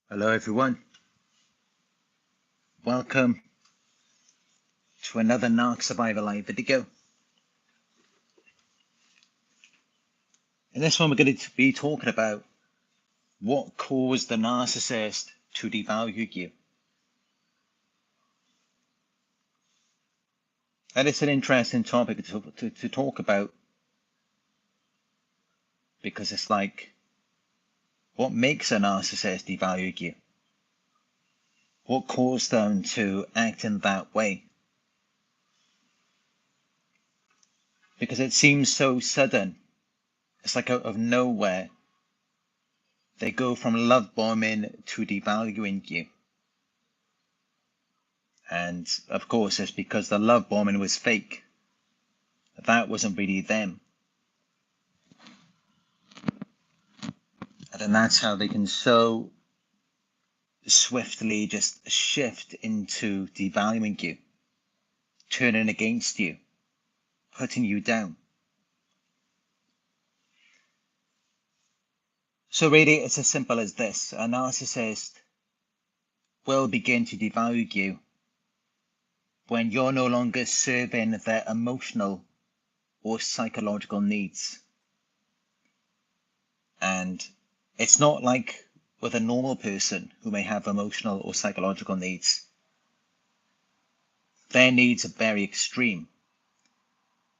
Hello everyone, welcome to another Narc Survivor live video. In this one we're going to be talking about what caused the narcissist to devalue you. And it's an interesting topic to talk about, because it's like, what makes a narcissist devalue you? What caused them to act in that way? Because it seems so sudden. It's like out of nowhere. They go from love bombing to devaluing you. And of course, it's because the love bombing was fake. That wasn't really them. And then that's how they can so swiftly just shift into devaluing you, turning against you, putting you down. So really, it's as simple as this. A narcissist will begin to devalue you when you're no longer serving their emotional or psychological needs. And it's not like with a normal person who may have emotional or psychological needs. Their needs are very extreme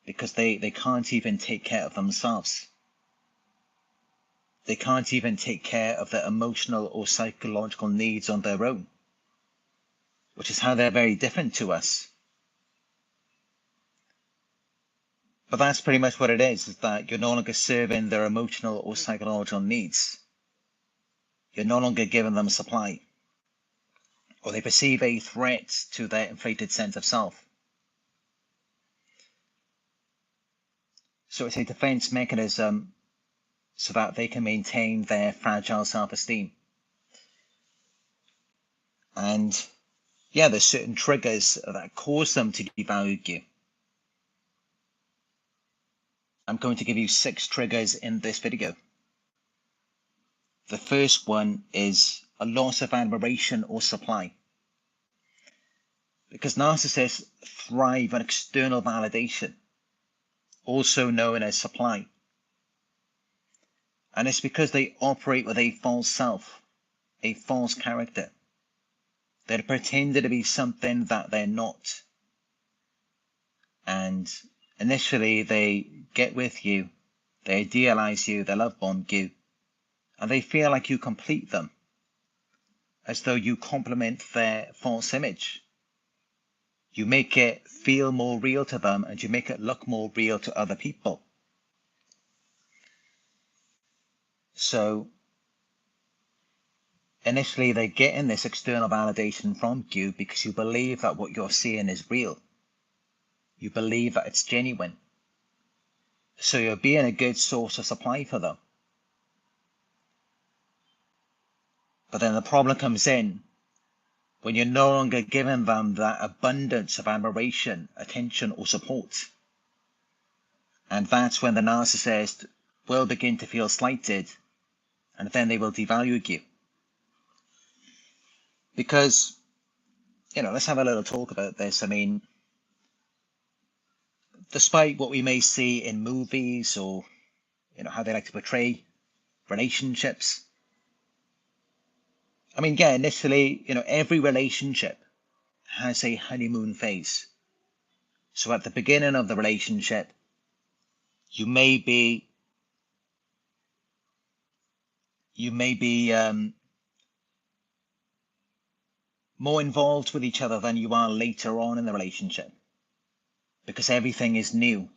because they can't even take care of themselves. They can't even take care of their emotional or psychological needs on their own, which is how they're very different to us. But that's pretty much what it is that you're no longer serving their emotional or psychological needs. You're no longer giving them supply, or they perceive a threat to their inflated sense of self. So it's a defense mechanism so that they can maintain their fragile self-esteem. And yeah, there's certain triggers that cause them to devalue you. I'm going to give you 6 triggers in this video. The first one is a loss of admiration or supply. Because narcissists thrive on external validation, also known as supply. And it's because they operate with a false self, a false character. They're pretending to be something that they're not. And initially they get with you, they idealize you, they love bomb you, and they feel like you complete them, as though you complement their false image. You make it feel more real to them, and you make it look more real to other people. So initially they get in this external validation from you because you believe that what you're seeing is real. You believe that it's genuine. So you're being a good source of supply for them. But then the problem comes in when you're no longer giving them that abundance of admiration, attention, or support. And that's when the narcissist will begin to feel slighted, and then they will devalue you. Because, let's have a little talk about this. I mean, despite what we may see in movies or, how they like to portray relationships, I mean, yeah, initially, every relationship has a honeymoon phase. So at the beginning of the relationship, you may be more involved with each other than you are later on in the relationship, because everything is new.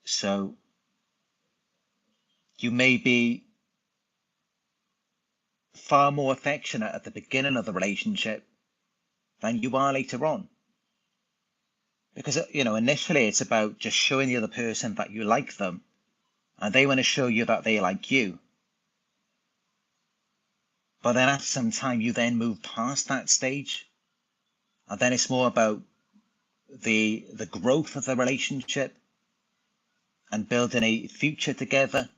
So you may be far more affectionate at the beginning of the relationship than you are later on. Because, initially it's about just showing the other person that you like them, and they want to show you that they like you. But then after some time, you then move past that stage, and then it's more about the growth of the relationship and building a future together,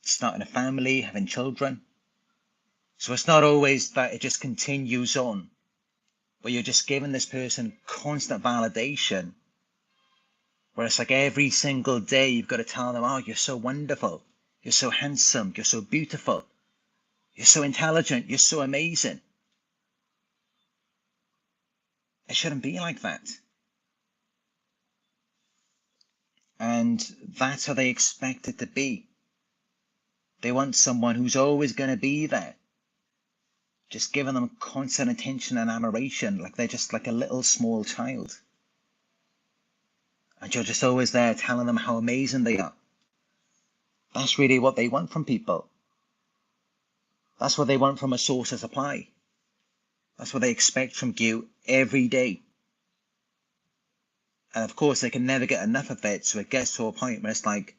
starting a family, having children. So it's not always that it just continues on, where you're just giving this person constant validation, where it's like every single day you've got to tell them, oh, you're so wonderful, you're so handsome, you're so beautiful, you're so intelligent, you're so amazing. It shouldn't be like that. And that's how they expect it to be. They want someone who's always going to be there, just giving them constant attention and admiration, like they're just like a little small child. And you're just always there telling them how amazing they are. That's really what they want from people. That's what they want from a source of supply. That's what they expect from you every day. And of course, they can never get enough of it, so it gets to a point where it's like,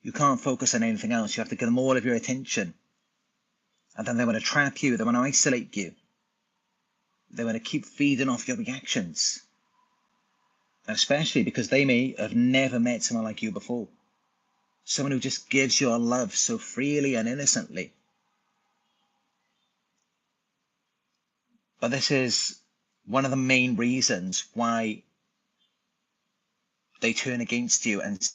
you can't focus on anything else. You have to give them all of your attention. And then they want to trap you. They want to isolate you. They want to keep feeding off your reactions. And especially because they may have never met someone like you before. Someone who just gives your love so freely and innocently. But this is one of the main reasons why they turn against you and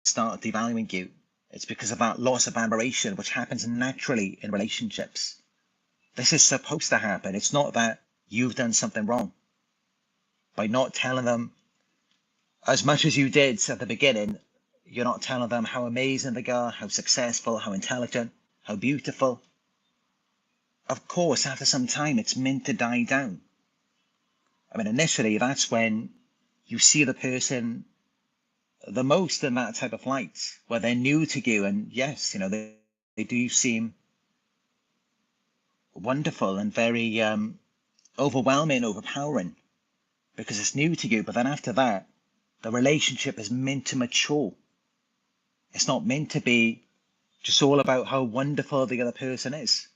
start devaluing you. It's because of that loss of admiration, which happens naturally in relationships. This is supposed to happen. It's not that you've done something wrong. By not telling them as much as you did at the beginning, you're not telling them how amazing they are, how successful, how intelligent, how beautiful. Of course, after some time, it's meant to die down. I mean, initially, that's when you see the person the most in that type of light, where they're new to you. And yes, they do seem wonderful and very overwhelming, overpowering, because it's new to you. But then after that, the relationship is meant to mature. It's not meant to be just all about how wonderful the other person is.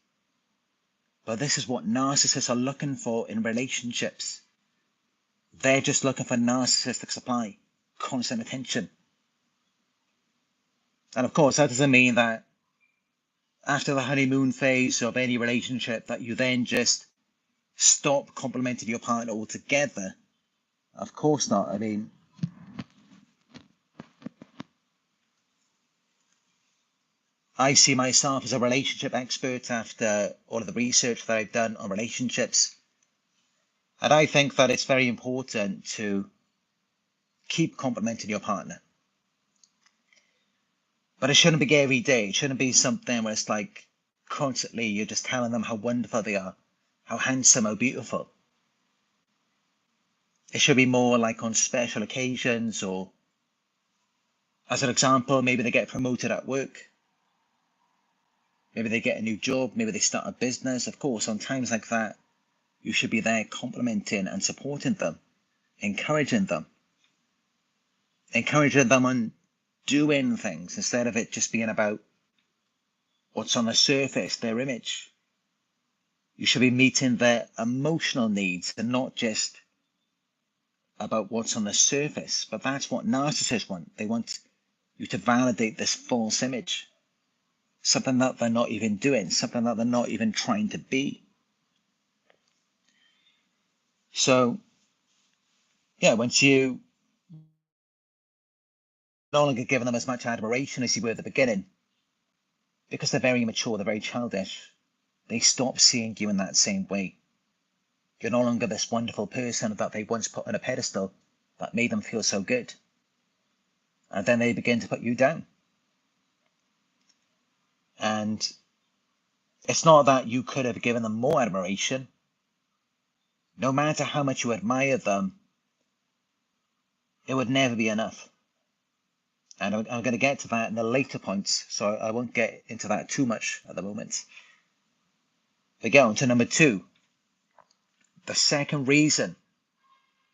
But this is what narcissists are looking for in relationships. They're just looking for narcissistic supply, constant attention. And of course, that doesn't mean that after the honeymoon phase of any relationship that you then just stop complimenting your partner altogether. Of course not. I mean, I see myself as a relationship expert after all of the research that I've done on relationships. And I think that it's very important to keep complimenting your partner. But it shouldn't be every day. It shouldn't be something where it's like constantly you're just telling them how wonderful they are, how handsome, how beautiful. It should be more like on special occasions, or as an example, maybe they get promoted at work. Maybe they get a new job. Maybe they start a business. Of course, on times like that, you should be there complimenting and supporting them, encouraging them on doing things instead of it just being about what's on the surface, their image. You should be meeting their emotional needs and not just about what's on the surface. But that's what narcissists want. They want you to validate this false image, something that they're not even doing, something that they're not even trying to be. So, yeah, once you no longer giving them as much admiration as you were at the beginning, because they're very immature, they're very childish, they stop seeing you in that same way. You're no longer this wonderful person that they once put on a pedestal that made them feel so good. And then they begin to put you down. And it's not that you could have given them more admiration. No matter how much you admire them, it would never be enough. And I'm going to get to that in the later points, so I won't get into that too much at the moment. We get on to number 2. The second reason,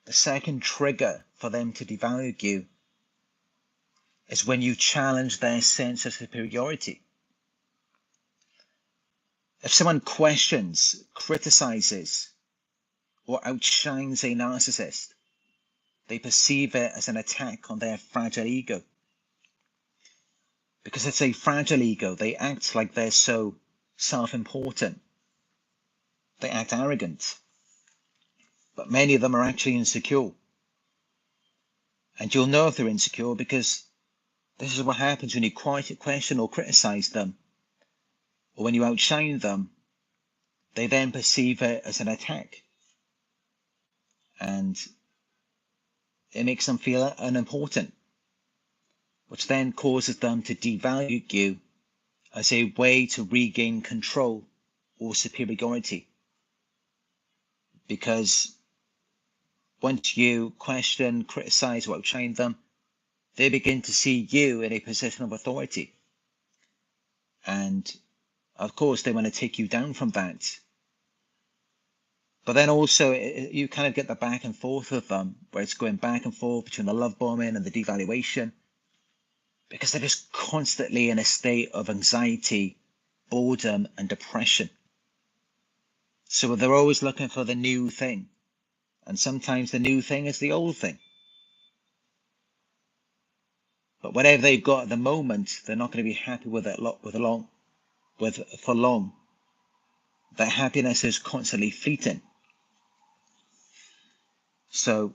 the second trigger for them to devalue you is when you challenge their sense of superiority. If someone questions, criticizes, or outshines a narcissist, they perceive it as an attack on their fragile ego. Because it's a fragile ego, they act like they're so self-important. They act arrogant. But many of them are actually insecure. And you'll know if they're insecure because this is what happens when you question or criticize them, or when you outshine them. They then perceive it as an attack. And it makes them feel unimportant, which then causes them to devalue you as a way to regain control or superiority. Because once you question, criticize, or outshine them, they begin to see you in a position of authority. And of course, they want to take you down from that. But then also, you kind of get the back and forth of them, where it's going back and forth between the love bombing and the devaluation, because they're just constantly in a state of anxiety, boredom, and depression. So they're always looking for the new thing. And sometimes the new thing is the old thing. But whatever they've got at the moment, they're not going to be happy with it for long. Their happiness is constantly fleeting. So,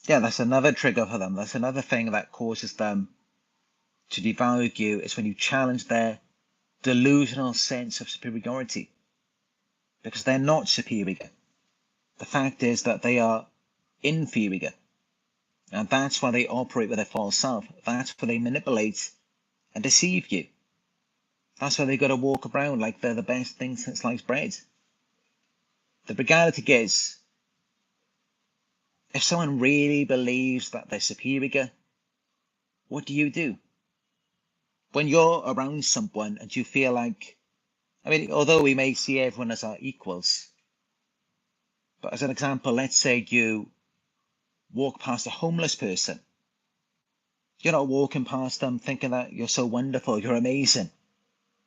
yeah, that's another trigger for them. That's another thing that causes them to devalue you, is when you challenge their delusional sense of superiority. Because they're not superior. The fact is that they are inferior. And that's why they operate with their false self. That's why they manipulate and deceive you. That's why they've got to walk around like they're the best thing since sliced bread. The reality is, if someone really believes that they're superior, what do? When you're around someone and you feel like, although we may see everyone as our equals, but as an example, let's say you walk past a homeless person. You're not walking past them thinking that you're so wonderful, you're amazing.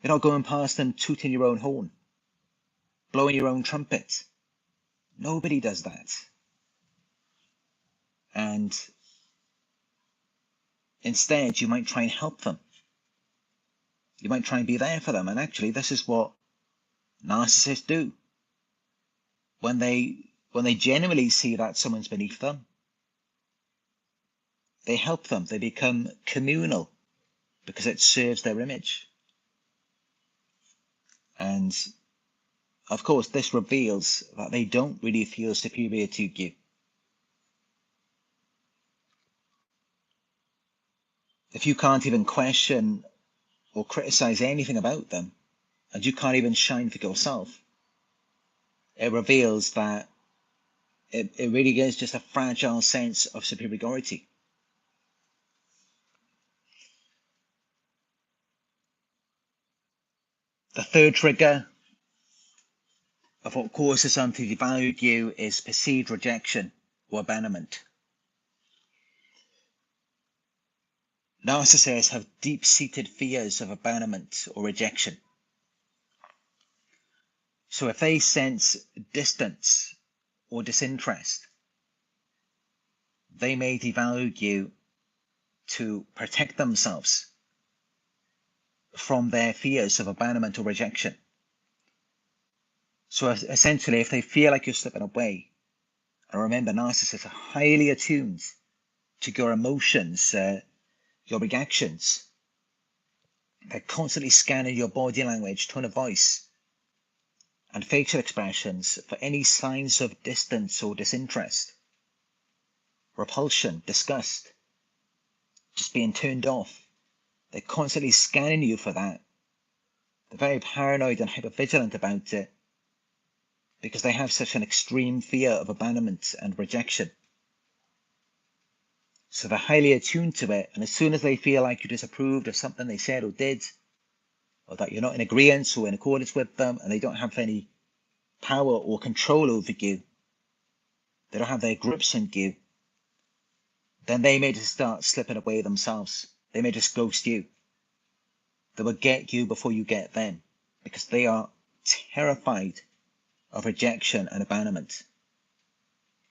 You're not going past them tooting your own horn, blowing your own trumpet. Nobody does that. And instead, you might try and help them. You might try and be there for them. And actually, this is what narcissists do. When they genuinely see that someone's beneath them, they help them. They become communal because it serves their image. And of course, this reveals that they don't really feel superior to you. If you can't even question or criticize anything about them, and you can't even shine for yourself, it reveals that it really is just a fragile sense of superiority. The third trigger of what causes them to devalue you is perceived rejection or abandonment. Narcissists have deep-seated fears of abandonment or rejection. So if they sense distance or disinterest, they may devalue you to protect themselves from their fears of abandonment or rejection. So essentially, if they feel like you're slipping away, and remember, narcissists are highly attuned to your emotions, your reactions. They're constantly scanning your body language, tone of voice, and facial expressions for any signs of distance or disinterest, repulsion, disgust, just being turned off. They're constantly scanning you for that. They're very paranoid and hypervigilant about it because they have such an extreme fear of abandonment and rejection. So they're highly attuned to it, and as soon as they feel like you disapproved of something they said or did, or that you're not in agreement or in accordance with them, and they don't have any power or control over you, they don't have their grips on you, then they may just start slipping away themselves. They may just ghost you. They will get you before you get them, because they are terrified of rejection and abandonment.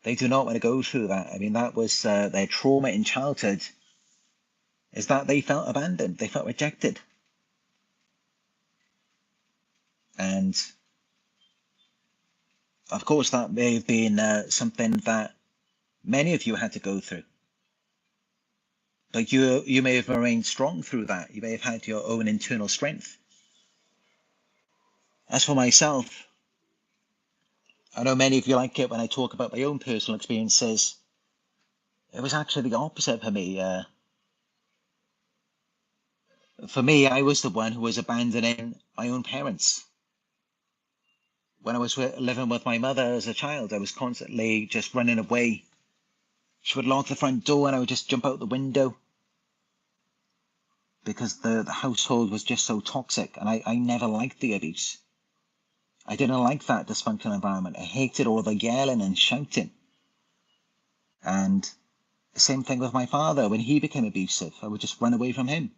They do not want to go through that. That was their trauma in childhood, is that they felt abandoned, they felt rejected. And of course, that may have been something that many of you had to go through. But you may have remained strong through that. You may have had your own internal strength. As for myself, I know many of you like it when I talk about my own personal experiences. It was actually the opposite for me. For me, I was the one who was abandoning my own parents. When I was living with my mother as a child, I was constantly just running away. She would lock the front door and I would just jump out the window because the household was just so toxic, and I never liked the abuse. I didn't like that dysfunctional environment. I hated all the yelling and shouting. And the same thing with my father. When he became abusive, I would just run away from him.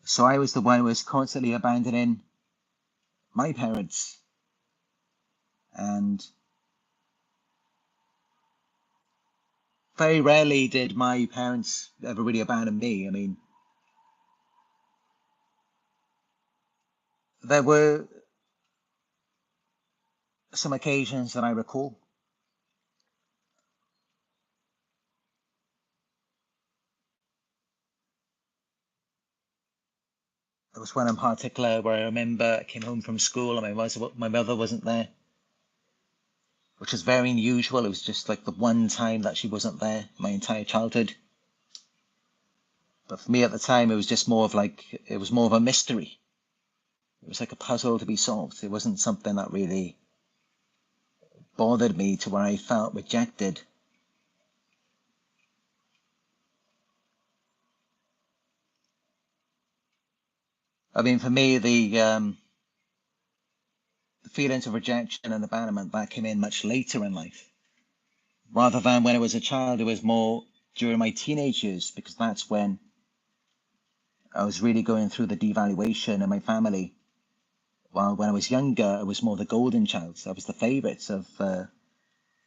So I was the one who was constantly abandoning my parents. And very rarely did my parents ever really abandon me. I mean, there were some occasions that I recall. There was one in particular where I remember I came home from school and my mother wasn't there, which was very unusual. It was just like the one time that she wasn't there my entire childhood. But for me at the time, it was just more of a mystery. It was like a puzzle to be solved. It wasn't something that really bothered me to where I felt rejected. I mean, for me, the feelings of rejection and abandonment that came in much later in life. Rather than when I was a child, it was more during my teenage years, because that's when I was really going through the devaluation in my family. While when I was younger, I was more the golden child. I was the favourite of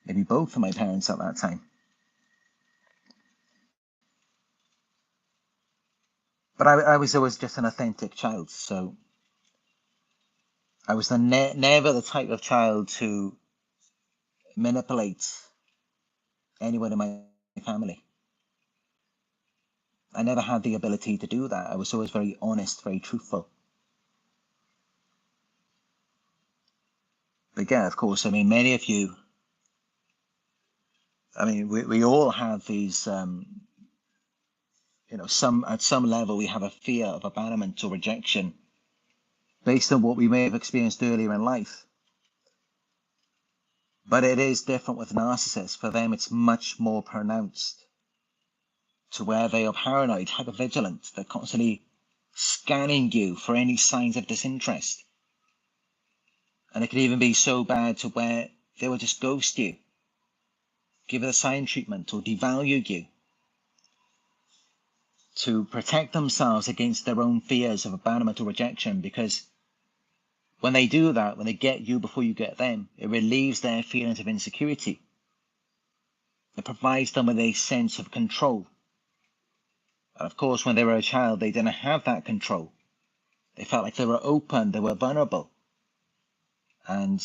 maybe both of my parents at that time. But I was always just an authentic child, so I was never the type of child to manipulate anyone in my family. I never had the ability to do that. I was always very honest, very truthful. But yeah, of course, I mean, many of you, I mean, we all have these, at some level, we have a fear of abandonment or rejection based on what we may have experienced earlier in life. But it is different with narcissists. For them, it's much more pronounced, to where they are paranoid, hypervigilant. They're constantly scanning you for any signs of disinterest. And it can even be so bad to where they will just ghost you, give it a silent treatment, or devalue you to protect themselves against their own fears of abandonment or rejection. Because when they do that, when they get you before you get them, it relieves their feelings of insecurity. It provides them with a sense of control. And of course, when they were a child, they didn't have that control. They felt like they were open, they were vulnerable. And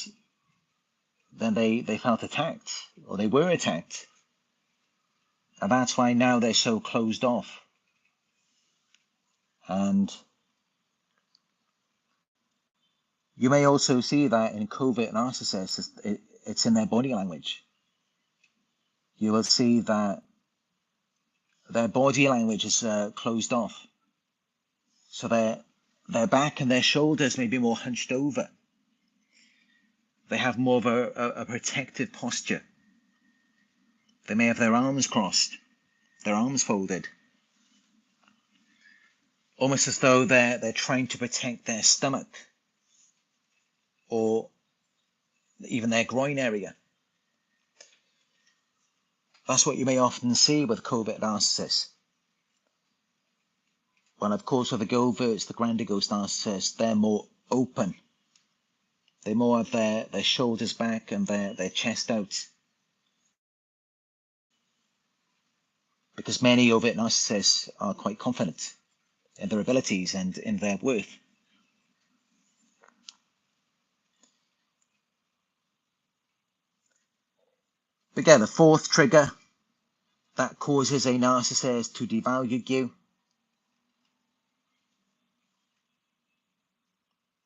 then they felt attacked, or they were attacked. And that's why now they're so closed off. And you may also see that in covert narcissists, it's in their body language. You will see that their body language is closed off. So their back and their shoulders may be more hunched over. They have more of a protective posture. They may have their arms crossed, their arms folded, almost as though they're trying to protect their stomach or even their groin area. That's what you may often see with covert narcissists. Well, of course, with the coverts, the grandiose narcissists, they're more open. They more have their shoulders back and their chest out. Because many overt narcissists are quite confident in their abilities and in their worth. Again, the fourth trigger that causes a narcissist to devalue you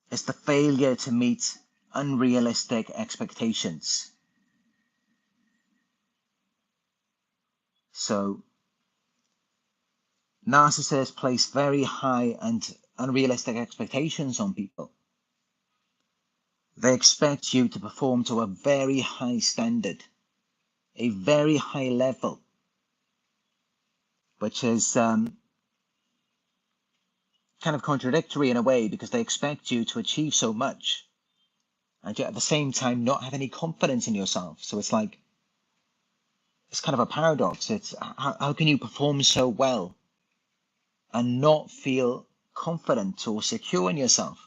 is the failure to meet unrealistic expectations. So, narcissists place very high and unrealistic expectations on people. They expect you to perform to a very high standard, a very high level, which is kind of contradictory in a way, because they expect you to achieve so much and yet at the same time not have any confidence in yourself. So it's like, it's kind of a paradox. It's how can you perform so well and not feel confident or secure in yourself?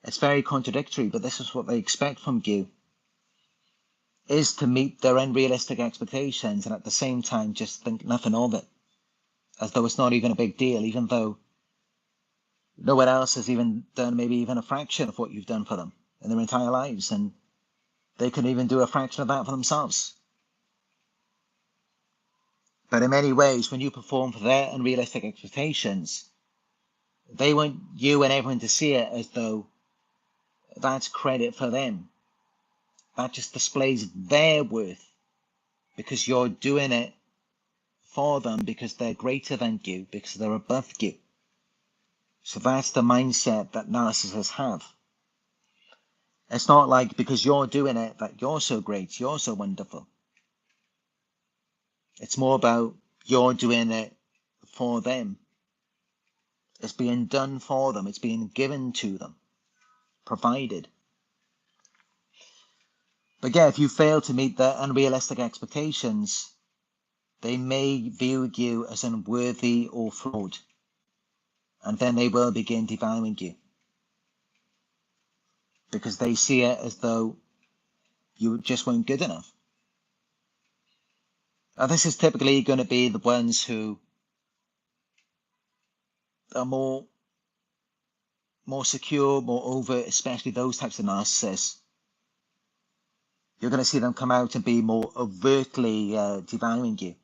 It's very contradictory, but this is what they expect from you, is to meet their unrealistic expectations and at the same time just think nothing of it, as though it's not even a big deal, even though no one else has even done maybe even a fraction of what you've done for them in their entire lives, and they can even do a fraction of that for themselves. But in many ways, when you perform for their unrealistic expectations, they want you and everyone to see it as though that's credit for them. That just displays their worth because you're doing it for them, because they're greater than you, because they're above you. So that's the mindset that narcissists have. It's not like because you're doing it that you're so great, you're so wonderful. It's more about you're doing it for them. It's being done for them. It's being given to them, provided. But yeah, if you fail to meet their unrealistic expectations, they may view you as unworthy or flawed, and then they will begin devaluing you because they see it as though you just weren't good enough. Now, this is typically going to be the ones who are more secure, more overt, especially those types of narcissists. You're going to see them come out and be more overtly devaluing you.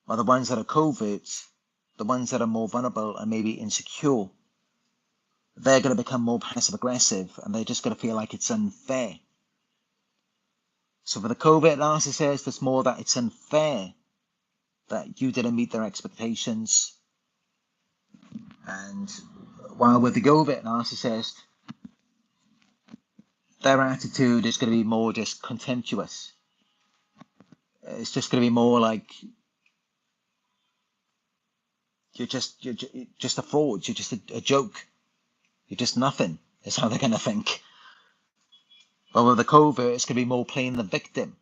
While the ones that are covert, the ones that are more vulnerable and maybe insecure, they're going to become more passive aggressive, and they're just going to feel like it's unfair. So for the covert narcissist, it's more that it's unfair that you didn't meet their expectations. And while with the overt narcissist, their attitude is going to be more just contemptuous. It's just going to be more like you're just a fraud. You're just a joke. You're just nothing, is how they're going to think. But with the covert, it's going to be more playing the victim.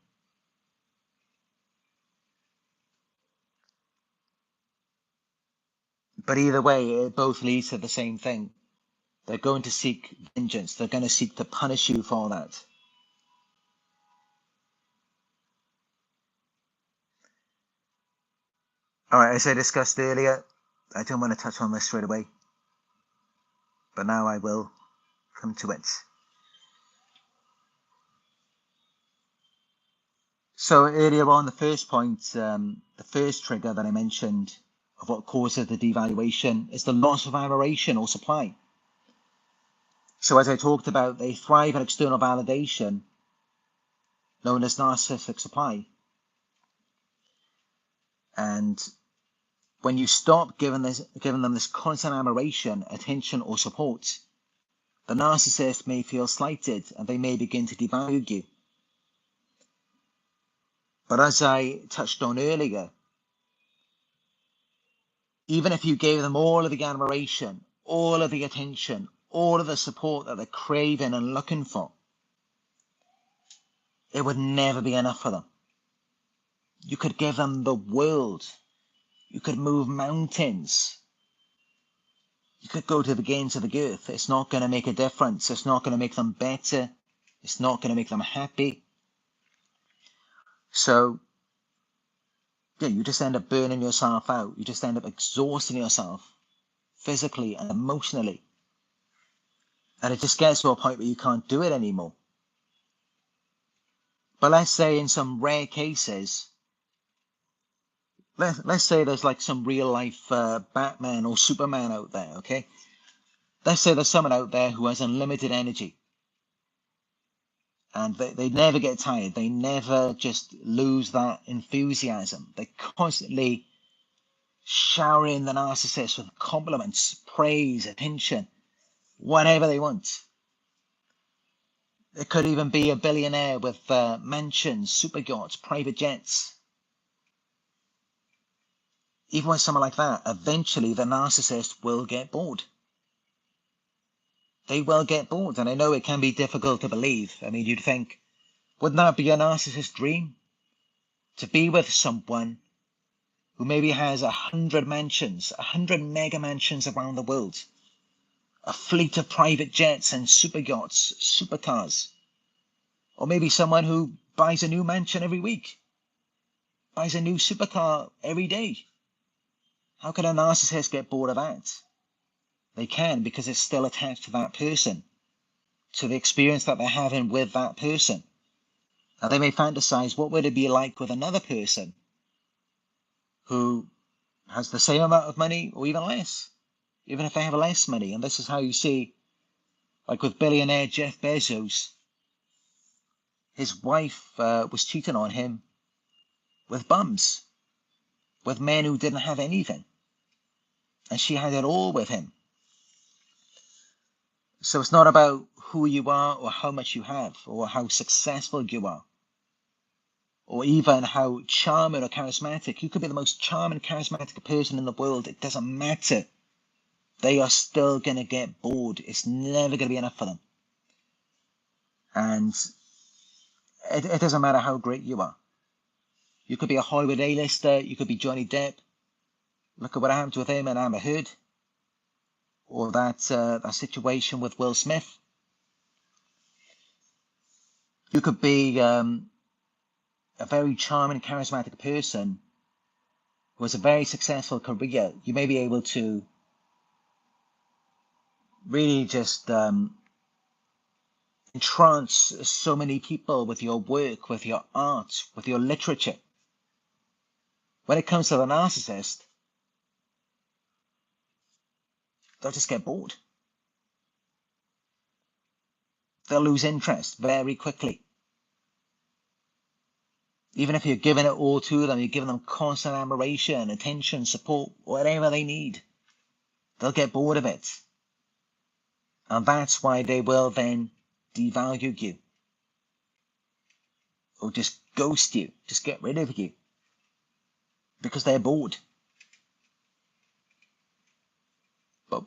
But either way, it both leads to the same thing. They're going to seek vengeance. They're going to seek to punish you for that. All right, as I discussed earlier, I don't want to touch on this straight away, but now I will come to it. So earlier on, the first point, the first trigger that I mentioned of what causes the devaluation is the loss of admiration or supply. So as I talked about, they thrive on external validation, known as narcissistic supply. And when you stop giving them this constant admiration, attention, or support, the narcissist may feel slighted and they may begin to devalue you. But as I touched on earlier, even if you gave them all of the admiration, all of the attention, all of the support that they're craving and looking for, it would never be enough for them. You could give them the world. You could move mountains. You could go to the ends of the earth. It's not going to make a difference. It's not going to make them better. It's not going to make them happy. So, yeah, you just end up burning yourself out. You just end up exhausting yourself physically and emotionally. And it just gets to a point where you can't do it anymore. But let's say in some rare cases, let's say there's like some real life Batman or Superman out there, okay? Let's say there's someone out there who has unlimited energy and they never get tired. They never just lose that enthusiasm. They constantly showering the narcissist with compliments, praise, attention, whatever they want. It could even be a billionaire with mansions, super yachts, private jets. Even with someone like that, eventually the narcissist will get bored. They will get bored. And I know it can be difficult to believe. I mean, you'd think, wouldn't that be a narcissist's dream? To be with someone who maybe has 100 mansions, 100 mega mansions around the world, a fleet of private jets and super yachts, supercars. Or maybe someone who buys a new mansion every week, buys a new supercar every day. How can a narcissist get bored of that? They can, because it's still attached to that person, to the experience that they're having with that person. And they may fantasize, what would it be like with another person who has the same amount of money or even less, even if they have less money? And this is how you see, like with billionaire Jeff Bezos, his wife was cheating on him with bums, with men who didn't have anything. And she had it all with him. So it's not about who you are or how much you have or how successful you are or even how charming or charismatic. You could be the most charming, charismatic person in the world. It doesn't matter. They are still going to get bored. It's never going to be enough for them. And it doesn't matter how great you are. You could be a Hollywood A-lister. You could be Johnny Depp. Look at what happened with him and Amber Heard. Or that situation with Will Smith. You could be a very charming, charismatic person who has a very successful career. You may be able to really just entrance so many people with your work, with your art, with your literature. When it comes to the narcissist, they'll just get bored. They'll lose interest very quickly. Even if you're giving it all to them, you're giving them constant admiration, attention, support, whatever they need, they'll get bored of it. And that's why they will then devalue you. Or just ghost you, just get rid of you. Because they're bored. But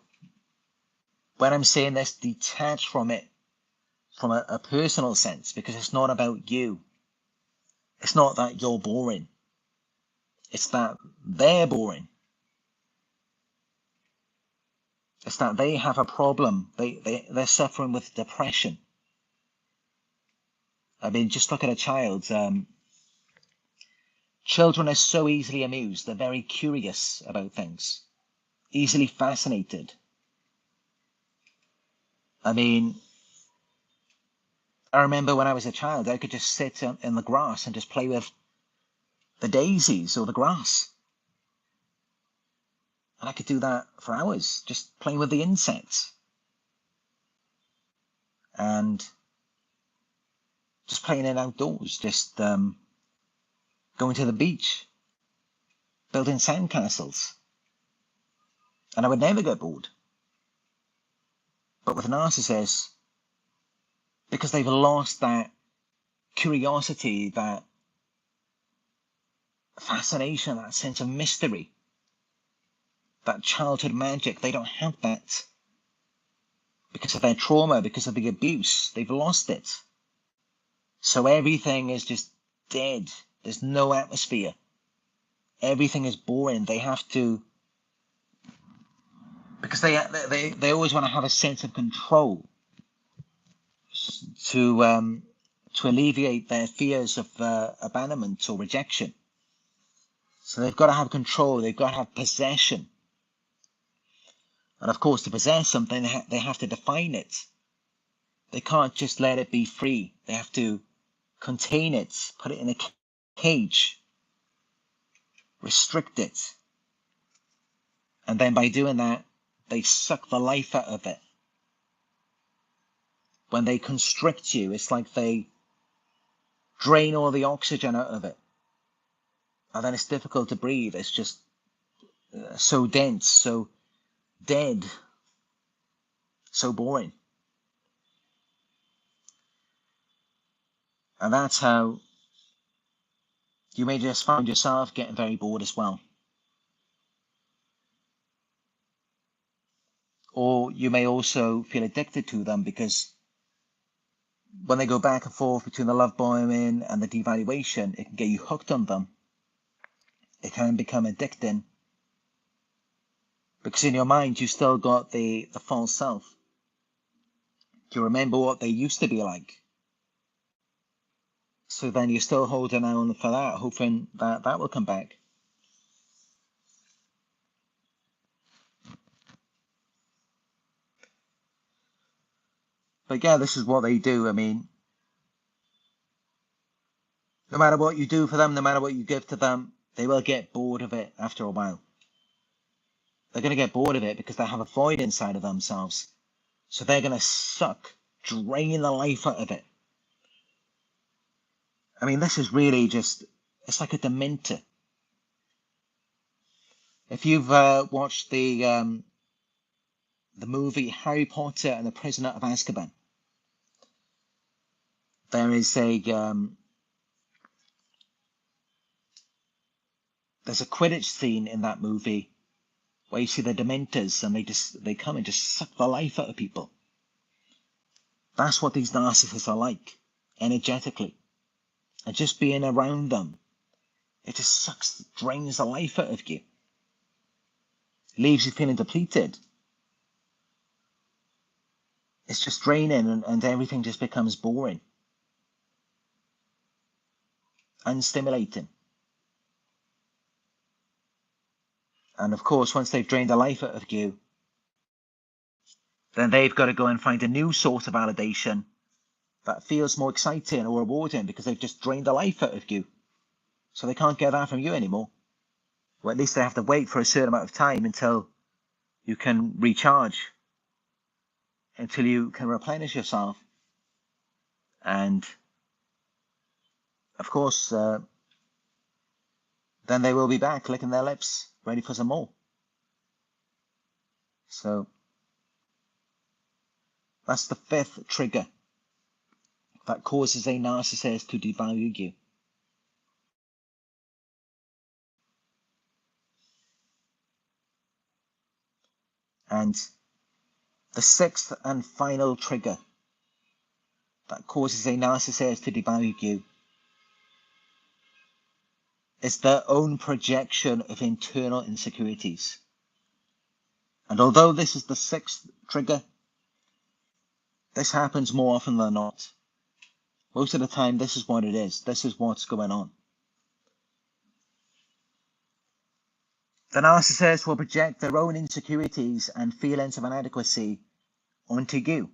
when I'm saying this, detach from it, from a personal sense, because it's not about you. It's not that you're boring. It's that they're boring. It's that they have a problem. They're suffering with depression. I mean, just look at a child. Children are so easily amused. They're very curious about things, easily fascinated. I mean, I remember when I was a child, I could just sit in the grass and just play with the daisies or the grass. And I could do that for hours, just playing with the insects. And just playing in outdoors, just going to the beach, building sandcastles. And I would never get bored. But with narcissists, because they've lost that curiosity, that fascination, that sense of mystery, that childhood magic, they don't have that. Because of their trauma, because of the abuse, they've lost it. So everything is just dead. There's no atmosphere. Everything is boring. They have to, because they always want to have a sense of control to alleviate their fears of abandonment or rejection. So they've got to have control. They've got to have possession. And of course, to possess something, they have to define it. They can't just let it be free. They have to contain it, put it in a cage, restrict it. And then by doing that, they suck the life out of it. When they constrict you, it's like they drain all the oxygen out of it. And then it's difficult to breathe. It's just so dense, so dead, so boring. And that's how you may just find yourself getting very bored as well. Or you may also feel addicted to them, because when they go back and forth between the love bombing and the devaluation, it can get you hooked on them. It can become addicting, because in your mind you still got the false self. You remember what they used to be like. So then you're still holding on for that, hoping that that will come back. But yeah, this is what they do. I mean, no matter what you do for them, no matter what you give to them, they will get bored of it after a while. They're going to get bored of it because they have a void inside of themselves. So they're going to drain the life out of it. I mean, this is really just, it's like a dementor. If you've watched the movie Harry Potter and the Prisoner of Azkaban, there is there's a Quidditch scene in that movie where you see the Dementors, and they come and just suck the life out of people. That's what these narcissists are like, energetically. And just being around them, it just drains the life out of you. It leaves you feeling depleted. It's just draining, and everything just becomes boring, unstimulating. And of course, once they've drained the life out of you, then they've got to go and find a new source of validation that feels more exciting or rewarding, because they've just drained the life out of you. So they can't get that from you anymore. Or at least they have to wait for a certain amount of time until you can recharge, until you can replenish yourself. And of course, then they will be back licking their lips, ready for some more. So that's the fifth trigger that causes a narcissist to devalue you. And the sixth and final trigger that causes a narcissist to devalue you is their own projection of internal insecurities. And although this is the sixth trigger, this happens more often than not. Most of the time, this is what it is. This is what's going on. The narcissist will project their own insecurities and feelings of inadequacy onto you.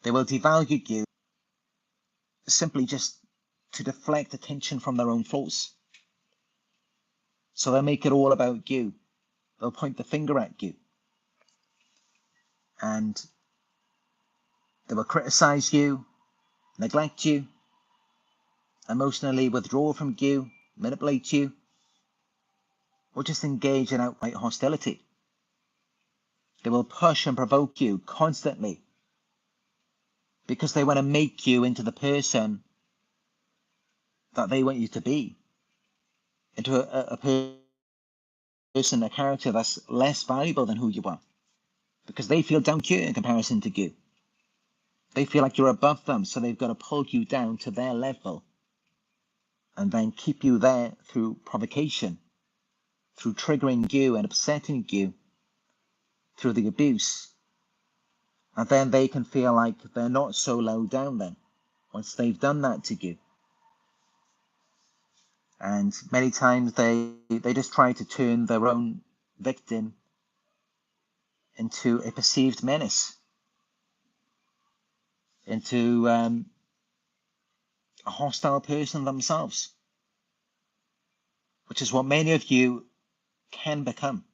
They will devalue you simply just to deflect attention from their own flaws. So they'll make it all about you. They'll point the finger at you. And they will criticize you, neglect you, emotionally withdraw from you, manipulate you, or just engage in outright hostility. They will push and provoke you constantly because they want to make you into the person that they want you to be, into a person, a character that's less valuable than who you are, because they feel down to you in comparison to you. They feel like you're above them, so they've got to pull you down to their level and then keep you there through provocation, through triggering you and upsetting you, through the abuse. And then they can feel like they're not so low down then, once they've done that to you. And many times they just try to turn their own victim into a perceived menace. into a hostile person themselves, which is what many of you can become.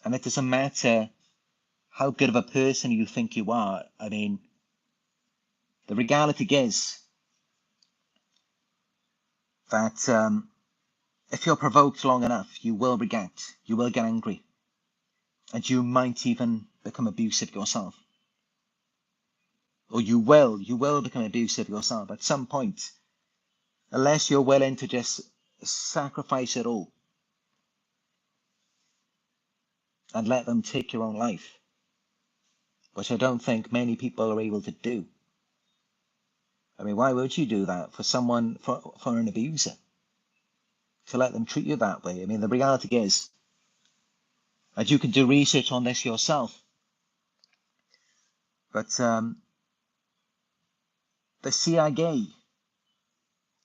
And it doesn't matter how good of a person you think you are. I mean, the reality is that if you're provoked long enough, you will react, you will get angry, and you might even become abusive yourself. Or you will become abusive yourself at some point, unless you're willing to just sacrifice it all and let them take your own life, which I don't think many people are able to do. I mean, why would you do that for someone, for an abuser? To let them treat you that way? I mean, the reality is, and you can do research on this yourself, but the CIA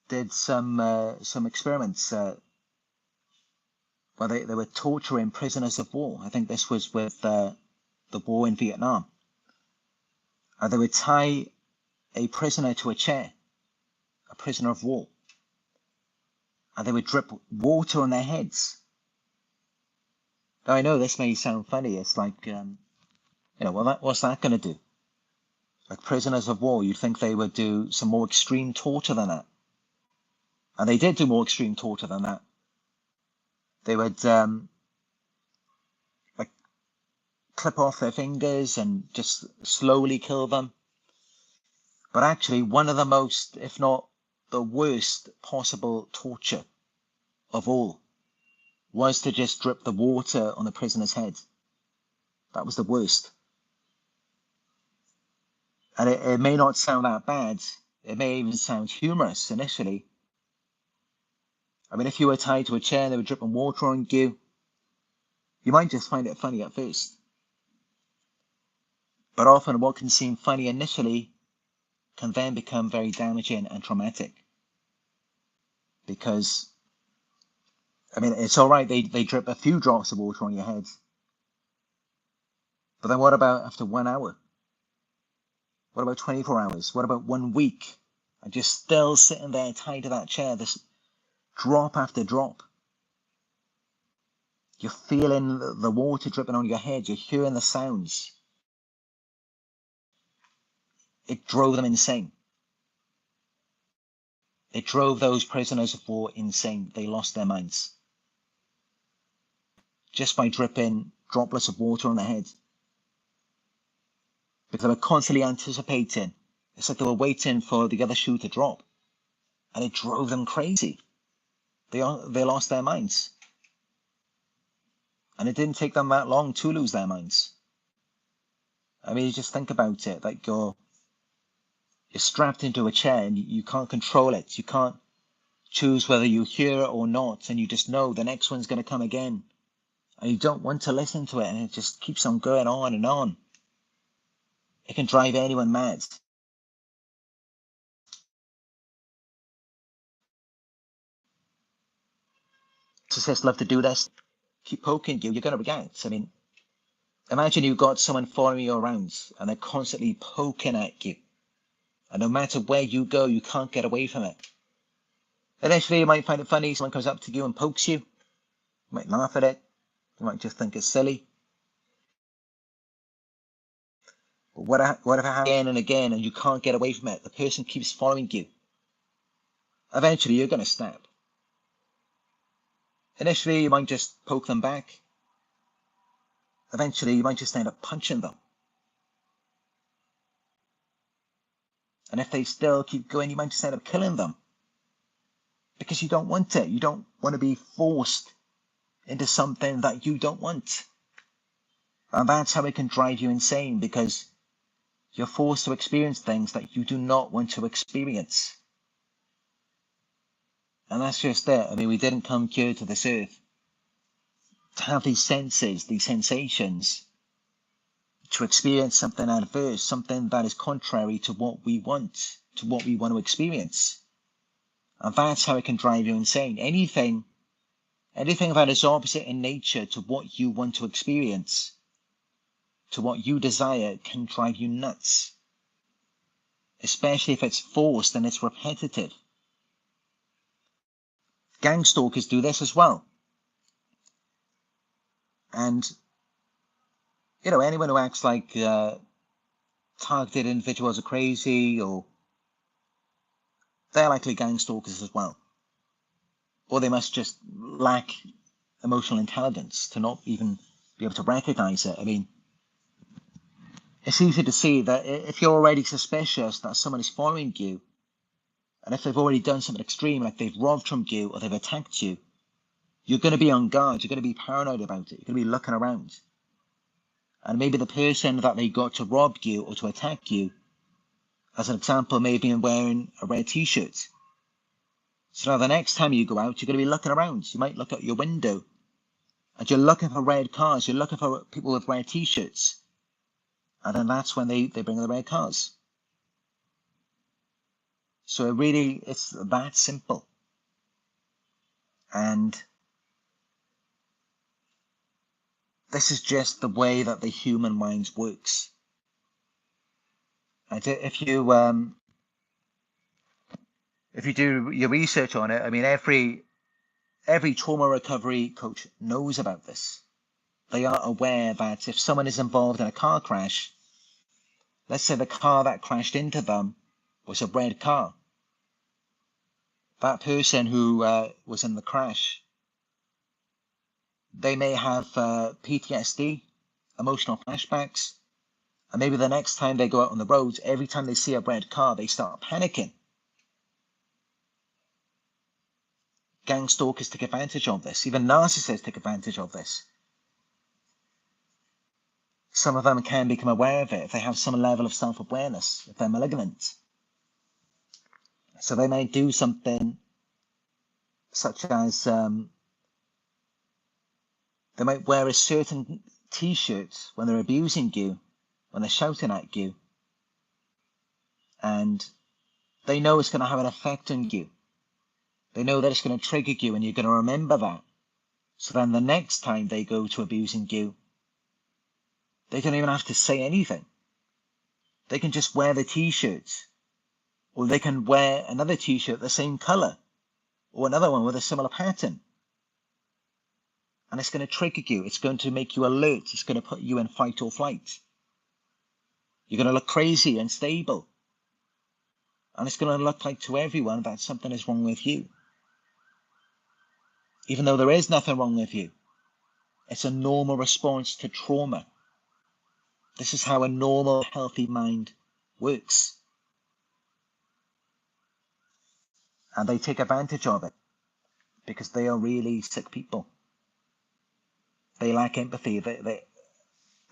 did some experiments where they were torturing prisoners of war. I think this was with the war in Vietnam. And they would tie a prisoner to a chair, a prisoner of war, and they would drip water on their heads. Now, I know this may sound funny. It's like, well, what's that going to do? Like prisoners of war, you'd think they would do some more extreme torture than that. And they did do more extreme torture than that. They would like clip off their fingers and just slowly kill them. But actually, one of the most, if not the worst possible torture of all, was to just drip the water on the prisoner's head. That was the worst. And it may not sound that bad. It may even sound humorous initially. I mean, if you were tied to a chair and they were dripping water on you, you might just find it funny at first. But often what can seem funny initially can then become very damaging and traumatic. Because, I mean, it's all right, they drip a few drops of water on your head. But then what about after 1 hour? What about 24 hours? What about 1 week? And just still sitting there tied to that chair, this drop after drop. You're feeling the water dripping on your head. You're hearing the sounds. It drove them insane. It drove those prisoners of war insane. They lost their minds. Just by dripping droplets of water on their head. Because they were constantly anticipating. It's like they were waiting for the other shoe to drop. And it drove them crazy. They lost their minds. And it didn't take them that long to lose their minds. I mean, you just think about it. Like you're strapped into a chair and you can't control it. You can't choose whether you hear it or not. And you just know the next one's going to come again. And you don't want to listen to it. And it just keeps on going on and on. It can drive anyone mad. Narcissists love to do this. Keep poking you. You're going to react. I mean, imagine you've got someone following you around and they're constantly poking at you. And no matter where you go, you can't get away from it. Initially, you might find it funny. Someone comes up to you and pokes you. You might laugh at it. You might just think it's silly. But what if it happens again and again and you can't get away from it? The person keeps following you. Eventually, you're going to snap. Initially, you might just poke them back. Eventually, you might just end up punching them. And if they still keep going, you might just end up killing them. Because you don't want it. You don't want to be forced into something that you don't want. And that's how it can drive you insane, because you're forced to experience things that you do not want to experience. And that's just it. I mean, we didn't come here to this earth to have these senses, these sensations, to experience something adverse, something that is contrary to what we want, to what we want to experience. And that's how it can drive you insane. Anything that is opposite in nature to what you want to experience, to what you desire can drive you nuts, especially if it's forced and it's repetitive. Gang stalkers do this as well. And, anyone who acts like targeted individuals are crazy, or they're likely gang stalkers as well. Or they must just lack emotional intelligence to not even be able to recognize it. I mean, it's easy to see that if you're already suspicious that someone is following you, and if they've already done something extreme, like they've robbed from you or they've attacked you, you're going to be on guard. You're going to be paranoid about it. You're going to be looking around. And maybe the person that they got to rob you or to attack you, as an example, may have been wearing a red t-shirt. So now the next time you go out, you're going to be looking around. You might look out your window and you're looking for red cars. You're looking for people with red t-shirts. And then that's when they bring the red cars. So it's that simple. And this is just the way that the human mind works. And if you do your research on it, I mean, every trauma recovery coach knows about this. They are aware that if someone is involved in a car crash, let's say the car that crashed into them was a red car. That person who was in the crash, they may have PTSD, emotional flashbacks, and maybe the next time they go out on the roads, every time they see a red car, they start panicking. Gang stalkers take advantage of this. Even narcissists take advantage of this. Some of them can become aware of it if they have some level of self-awareness, if they're malignant. So they might do something such as they might wear a certain t-shirt when they're abusing you, when they're shouting at you, and they know it's going to have an effect on you. They know that it's going to trigger you, and you're going to remember that. So then the next time they go to abusing you, they don't even have to say anything. They can just wear the t-shirt, or they can wear another t-shirt the same color, or another one with a similar pattern. And it's going to trigger you. It's going to make you alert. It's going to put you in fight or flight. You're going to look crazy, unstable. And it's going to look like to everyone that something is wrong with you. Even though there is nothing wrong with you. It's a normal response to trauma. This is how a normal, healthy mind works. And they take advantage of it because they are really sick people. They lack empathy. They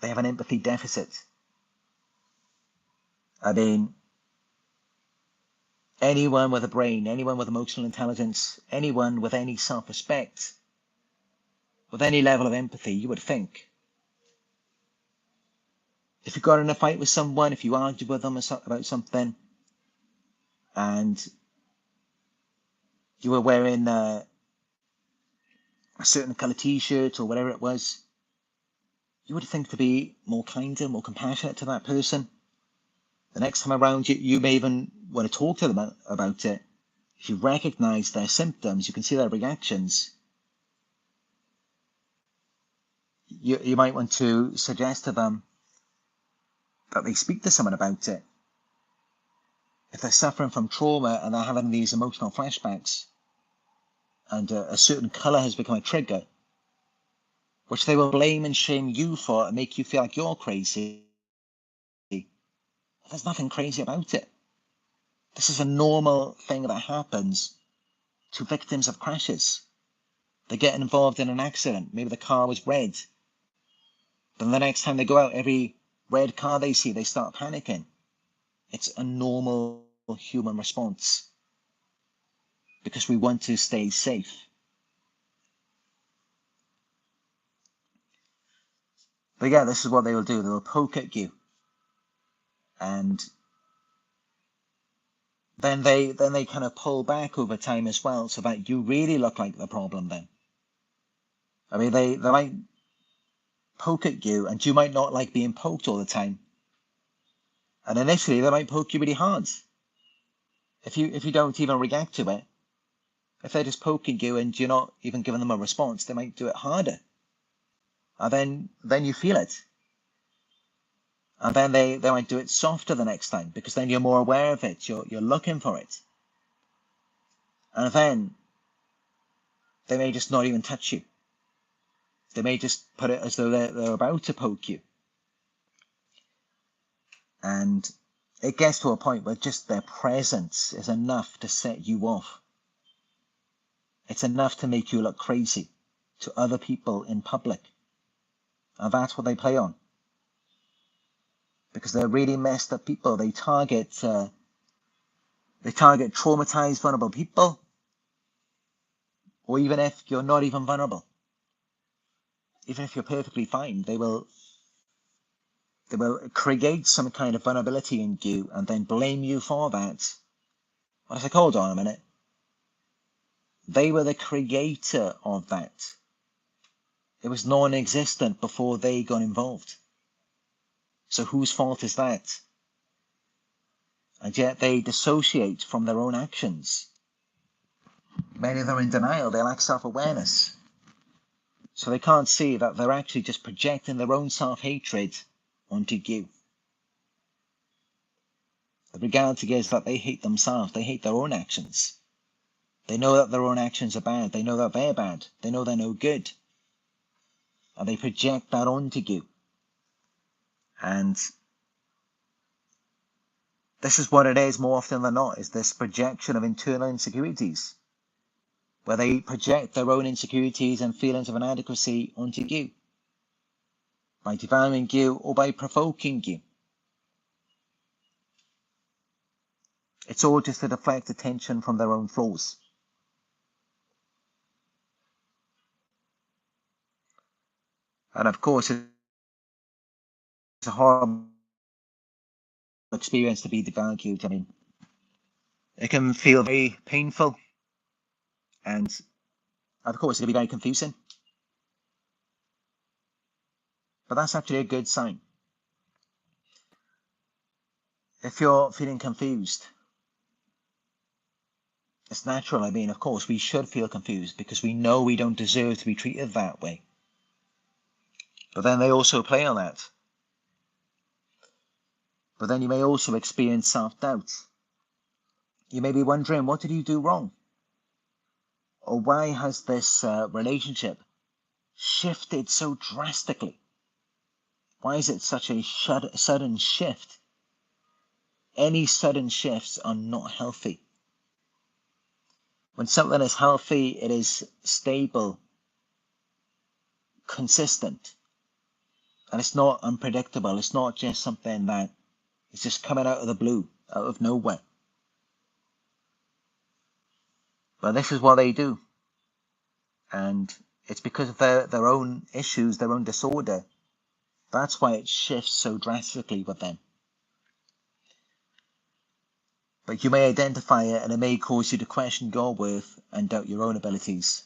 have an empathy deficit. I mean, anyone with a brain, anyone with emotional intelligence, anyone with any self-respect, with any level of empathy, you would think, if you got in a fight with someone, if you argue with them about something, and you were wearing a certain colour t-shirt or whatever it was, you would think to be more kinder, more compassionate to that person. The next time around, you may even want to talk to them about it. If you recognise their symptoms, you can see their reactions. You might want to suggest to them that they speak to someone about it. If they're suffering from trauma and they're having these emotional flashbacks, and a certain colour has become a trigger, which they will blame and shame you for and make you feel like you're crazy, there's nothing crazy about it. This is a normal thing that happens to victims of crashes. They get involved in an accident. Maybe the car was red. Then the next time they go out, every red car they see, they start panicking. It's a normal human response because we want to stay safe. But yeah, this is what they will do. They will poke at you. And then they kind of pull back over time as well, so that you really look like the problem then. I mean, they might poke at you, and you might not like being poked all the time. And initially, they might poke you really hard. If you don't even react to it, if they're just poking you and you're not even giving them a response, they might do it harder. And then you feel it. And then they might do it softer the next time, because then you're more aware of it. You're looking for it. And then they may just not even touch you. They may just put it as though they're about to poke you. And it gets to a point where just their presence is enough to set you off. It's enough to make you look crazy to other people in public. And that's what they play on. Because they're really messed up people. They target traumatized, vulnerable people. Or even if you're not even vulnerable. Even if you're perfectly fine, they will create some kind of vulnerability in you and then blame you for that. I was like, hold on a minute. They were the creator of that. It was non-existent before they got involved. So whose fault is that? And yet they dissociate from their own actions. Many of them are in denial. They lack self-awareness. So they can't see that they're actually just projecting their own self-hatred onto you. The reality is that they hate themselves. They hate their own actions. They know that their own actions are bad. They know that they're bad. They know they're no good. And they project that onto you. And this is what it is more often than not, is this projection of internal insecurities, where they project their own insecurities and feelings of inadequacy onto you, by devaluing you or by provoking you. It's all just to deflect attention from their own flaws. And of course, it's a horrible experience to be devalued. I mean, it can feel very painful, and of course, it can be very confusing. But that's actually a good sign. If you're feeling confused, it's natural. I mean, of course, we should feel confused because we know we don't deserve to be treated that way. But then they also play on that. But then you may also experience self-doubt. You may be wondering, what did you do wrong? Or why has this relationship shifted so drastically? Why is it such a sudden shift? Any sudden shifts are not healthy. When something is healthy, it is stable, consistent, and it's not unpredictable. It's not just something that is just coming out of the blue, out of nowhere. But this is what they do. And it's because of their own issues, their own disorder. That's why it shifts so drastically with them. But you may identify it, and it may cause you to question your worth and doubt your own abilities.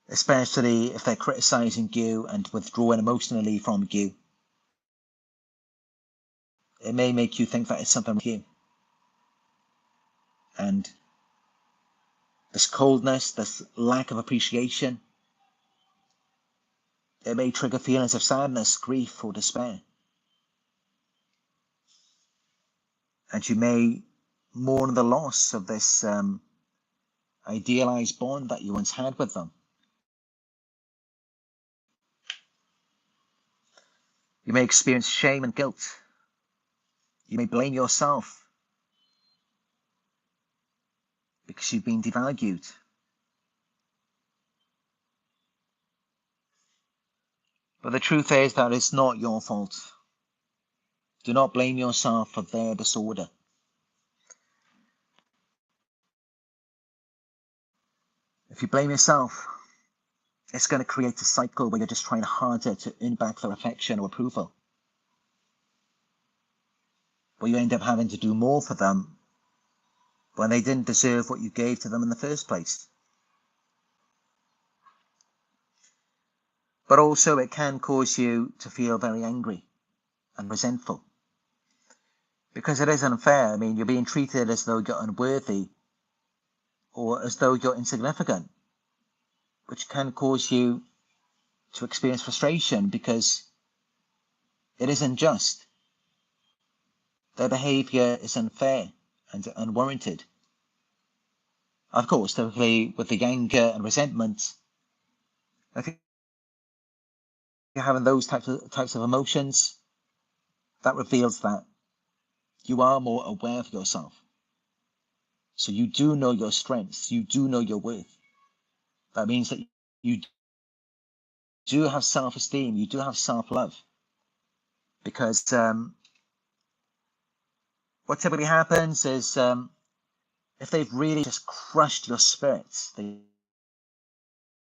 Especially if they're criticizing you and withdrawing emotionally from you. It may make you think that it's something with you. And this coldness, this lack of appreciation, it may trigger feelings of sadness, grief, or despair. And you may mourn the loss of this idealized bond that you once had with them. You may experience shame and guilt. You may blame yourself because you've been devalued. But the truth is that it's not your fault. Do not blame yourself for their disorder. If you blame yourself, it's going to create a cycle where you're just trying harder to earn back their affection or approval. But you end up having to do more for them when they didn't deserve what you gave to them in the first place. But also it can cause you to feel very angry and resentful. Because it is unfair. I mean, you're being treated as though you're unworthy or as though you're insignificant, which can cause you to experience frustration because it is unjust. Their behavior is unfair and unwarranted. Of course, typically with the anger and resentment, I think you're having those types of emotions, that reveals that you are more aware of yourself. So you do know your strengths, you do know your worth. That means that you do have self-esteem, you do have self-love. Because what typically happens is if they've really just crushed your spirits, they've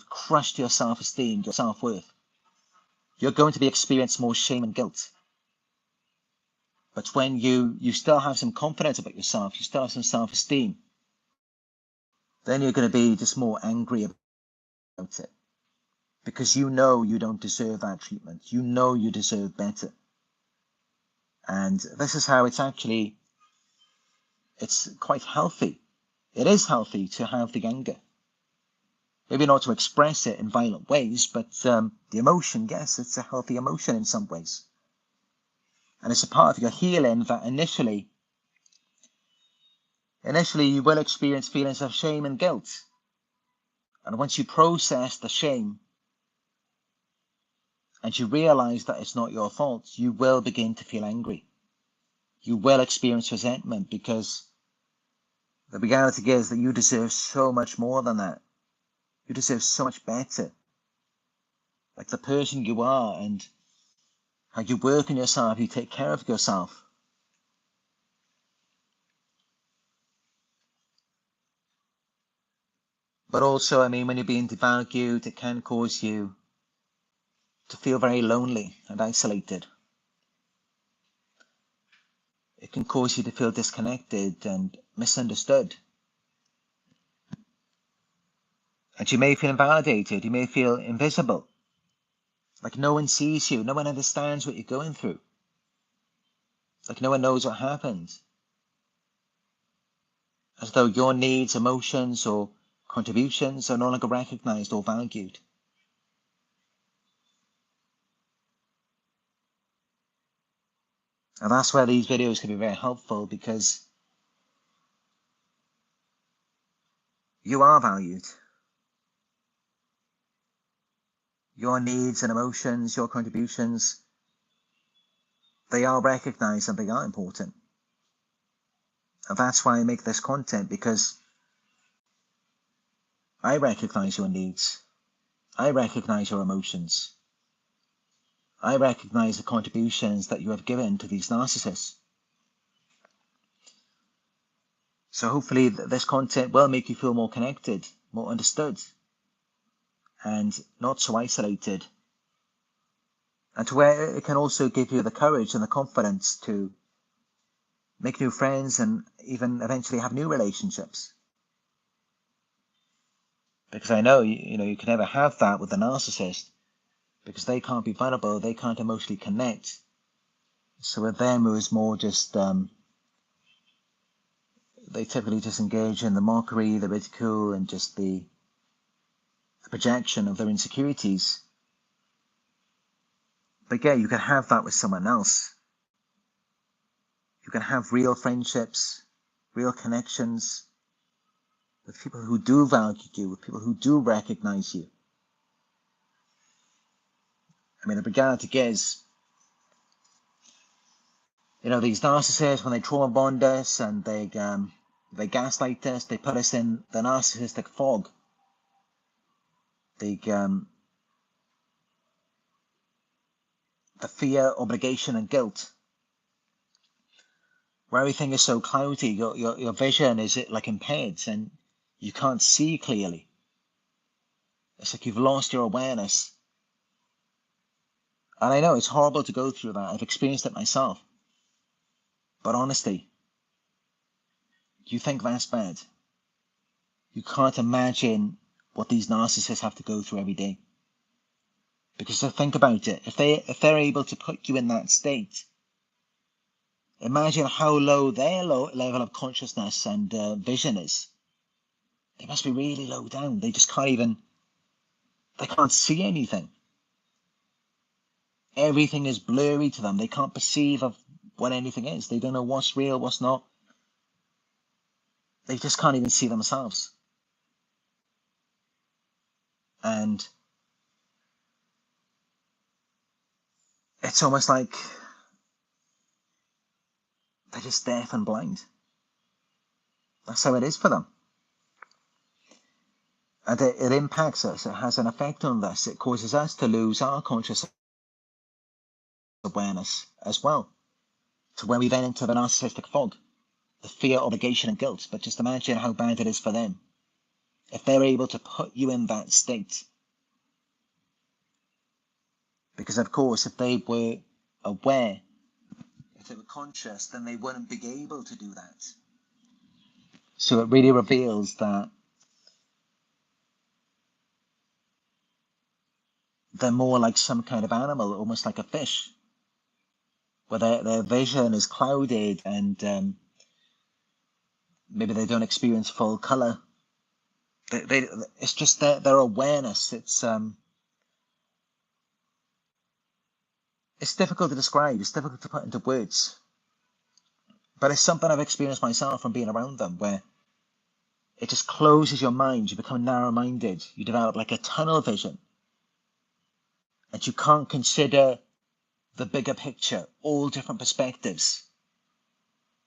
crushed your self-esteem, your self-worth, you're going to be experiencing more shame and guilt. But when you still have some confidence about yourself, you still have some self-esteem, then you're going to be just more angry about it. Because you know you don't deserve that treatment. You know you deserve better. And this is how it's quite healthy. It is healthy to have the anger. Maybe not to express it in violent ways, but the emotion, yes, it's a healthy emotion in some ways. And it's a part of your healing that initially you will experience feelings of shame and guilt. And once you process the shame and you realize that it's not your fault, you will begin to feel angry. You will experience resentment because the reality is that you deserve so much more than that. You deserve so much better. Like the person you are and how you work on yourself, you take care of yourself. But also, I mean, when you're being devalued, it can cause you to feel very lonely and isolated. It can cause you to feel disconnected and misunderstood. And you may feel invalidated, you may feel invisible. Like no one sees you, no one understands what you're going through. Like no one knows what happened. As though your needs, emotions, or contributions are no longer recognized or valued. And that's where these videos can be very helpful because you are valued. Your needs and emotions, your contributions, they are recognized and they are important. And that's why I make this content, because I recognize your needs. I recognize your emotions. I recognize the contributions that you have given to these narcissists. So hopefully this content will make you feel more connected, more understood, and not so isolated. And to where it can also give you the courage and the confidence to make new friends and even eventually have new relationships. Because I know, you can never have that with a narcissist because they can't be vulnerable, they can't emotionally connect. So with them, it was more just, they typically just engage in the mockery, the ridicule, and just the projection of their insecurities. But yeah, you can have that with someone else. You can have real friendships, real connections with people who do value you, with people who do recognize you. I mean, the reality is, these narcissists, when they trauma bond us and they gaslight us, they put us in the narcissistic fog. The fear, obligation, and guilt, where everything is so cloudy, your vision is like impaired and you can't see clearly. It's like you've lost your awareness. And I know it's horrible to go through that. I've experienced it myself. But honestly, you think that's bad? You can't imagine what these narcissists have to go through every day. Because so think about it, if they're able to put you in that state, imagine how low their level of consciousness and vision is. They must be really low down. They just they can't see anything. Everything is blurry to them. They can't perceive of what anything is. They don't know what's real, what's not. They just can't even see themselves. And it's almost like they're just deaf and blind. That's how it is for them. And it impacts us. It has an effect on us. It causes us to lose our conscious awareness as well, to where we then enter the narcissistic fog, the fear, obligation, and guilt. But just imagine how bad it is for them if they're able to put you in that state. Because, of course, if they were aware, if they were conscious, then they wouldn't be able to do that. So it really reveals that they're more like some kind of animal, almost like a fish, where their vision is clouded and maybe they don't experience full color. It's just their awareness. It's difficult to describe. It's difficult to put into words. But it's something I've experienced myself from being around them, where it just closes your mind. You become narrow-minded. You develop like a tunnel vision. And you can't consider the bigger picture, all different perspectives.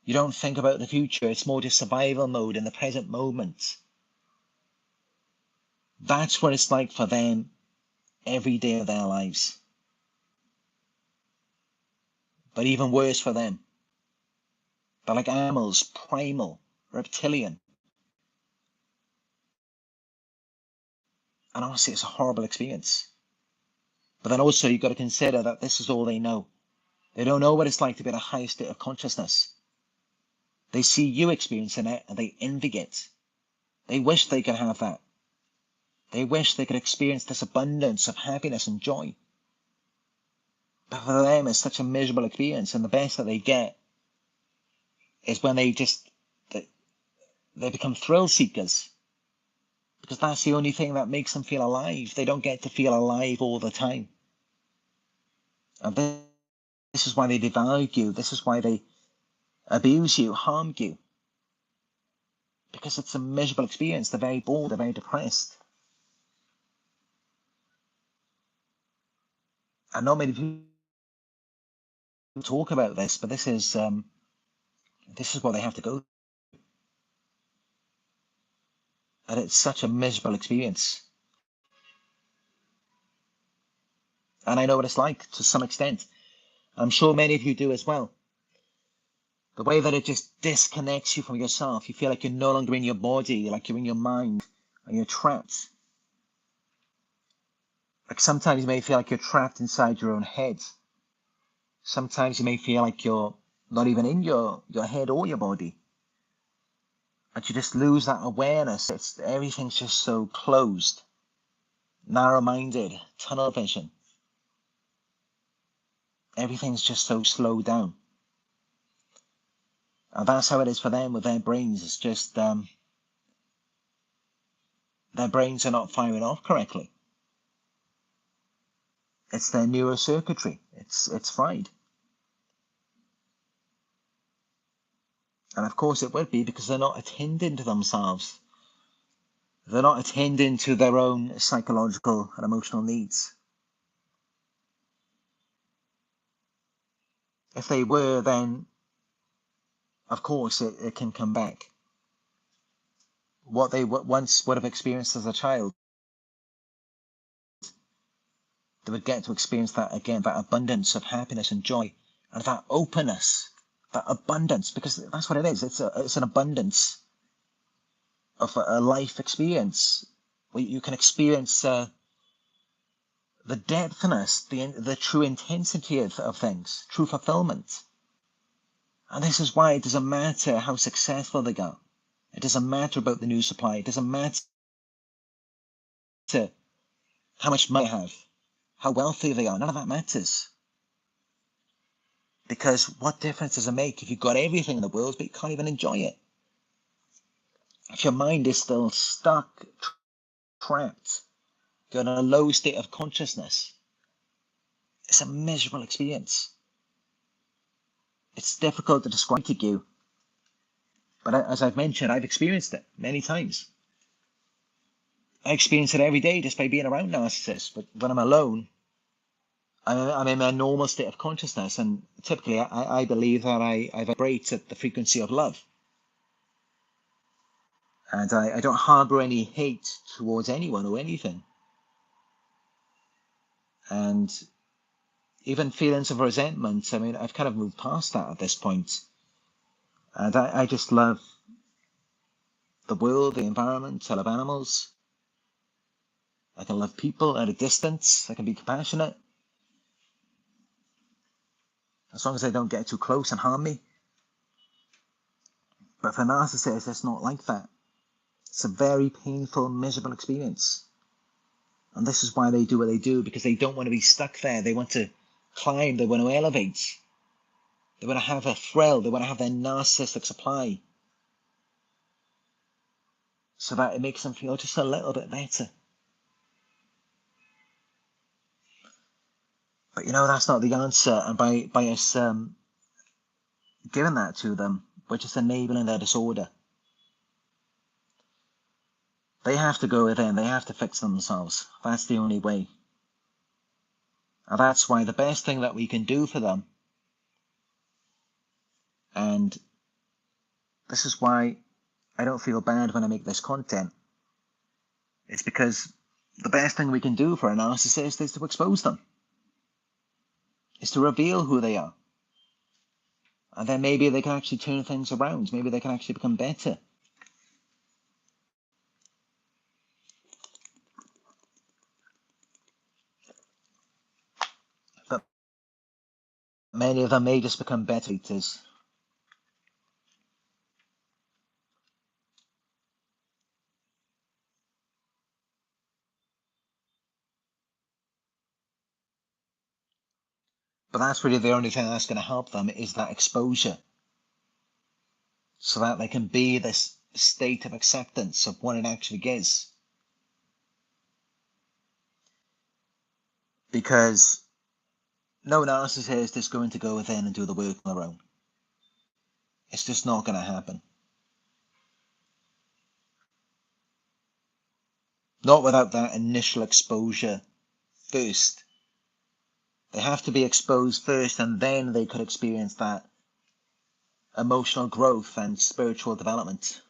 You don't think about the future. It's more just survival mode in the present moment. That's what it's like for them every day of their lives. But even worse for them. They're like animals, primal, reptilian. And honestly, it's a horrible experience. But then also you've got to consider that this is all they know. They don't know what it's like to be in a high state of consciousness. They see you experiencing it and they envy it. They wish they could have that. They wish they could experience this abundance of happiness and joy. But for them, it's such a miserable experience, and the best that they get is when they become thrill seekers. Because that's the only thing that makes them feel alive. They don't get to feel alive all the time. And this is why they devalue you. This is why they abuse you, harm you. Because it's a miserable experience. They're very bored, they're very depressed. And not many people talk about this, but this is what they have to go through. And it's such a miserable experience. And I know what it's like to some extent. I'm sure many of you do as well. The way that it just disconnects you from yourself. You feel like you're no longer in your body, like you're in your mind, and you're trapped. Like sometimes you may feel like you're trapped inside your own head. Sometimes you may feel like you're not even in your head or your body. And you just lose that awareness. Everything's just so closed, narrow-minded, tunnel vision. Everything's just so slowed down. And that's how it is for them with their brains. It's just their brains are not firing off correctly. It's their neurocircuitry. It's fried. And of course it would be, because they're not attending to themselves. They're not attending to their own psychological and emotional needs. If they were, then of course it can come back. What they once would have experienced as a child, they would get to experience that again, that abundance of happiness and joy, and that openness, that abundance, because that's what it is. It's an abundance of a life experience where you can experience the depthness, the true intensity of things, true fulfillment. And this is why it doesn't matter how successful they go. It doesn't matter about the new supply. It doesn't matter how much money they have, how wealthy they are. None of that matters. Because what difference does it make if you've got everything in the world, but you can't even enjoy it? If your mind is still stuck, trapped, you're in a low state of consciousness, it's a miserable experience. It's difficult to describe to you, but as I've mentioned, I've experienced it many times. I experience it every day just by being around narcissists, but when I'm alone, I'm in a normal state of consciousness, and typically I believe that I vibrate at the frequency of love. And I don't harbor any hate towards anyone or anything. And even feelings of resentment, I mean, I've kind of moved past that at this point. And I just love the world, the environment, I love animals. I can love people at a distance. I can be compassionate. As long as they don't get too close and harm me. But for narcissists, it's not like that. It's a very painful, miserable experience. And this is why they do what they do, because they don't want to be stuck there. They want to climb, they want to elevate. They want to have a thrill, they want to have their narcissistic supply. So that it makes them feel just a little bit better. But that's not the answer. And by us giving that to them, we're just enabling their disorder. They have to go within, they have to fix themselves. That's the only way. And that's why the best thing that we can do for them, and this is why I don't feel bad when I make this content, it's because the best thing we can do for a narcissist is to expose them. Is to reveal who they are. And then maybe they can actually turn things around. Maybe they can actually become better. But many of them may just become better eaters. But that's really the only thing that's going to help them, is that exposure. So that they can be this state of acceptance of what it actually is. Because no narcissist is going to go within and do the work on their own. It's just not going to happen. Not without that initial exposure first. They have to be exposed first, and then they could experience that emotional growth and spiritual development.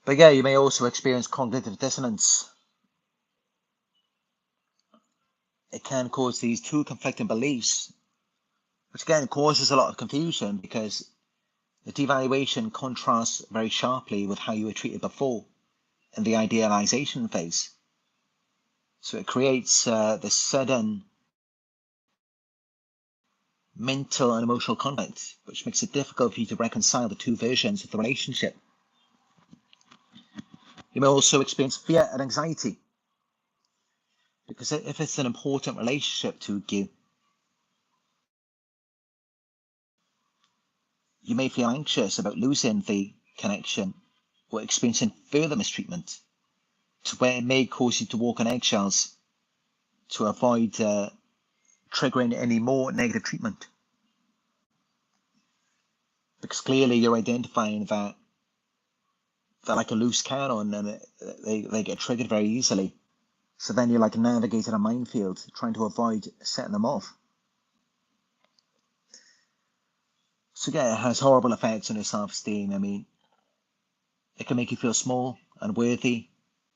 But yeah, you may also experience cognitive dissonance. It can cause these two conflicting beliefs, which again causes a lot of confusion, because the devaluation contrasts very sharply with how you were treated before in the idealization phase. So it creates this sudden mental and emotional conflict, which makes it difficult for you to reconcile the two versions of the relationship. You may also experience fear and anxiety, because if it's an important relationship to you, you may feel anxious about losing the connection or experiencing further mistreatment, to where it may cause you to walk on eggshells to avoid triggering any more negative treatment. Because clearly you're identifying that they're like a loose cannon, and they get triggered very easily. So then you're like navigating a minefield, trying to avoid setting them off. So yeah, it has horrible effects on your self-esteem. I mean, it can make you feel small, unworthy,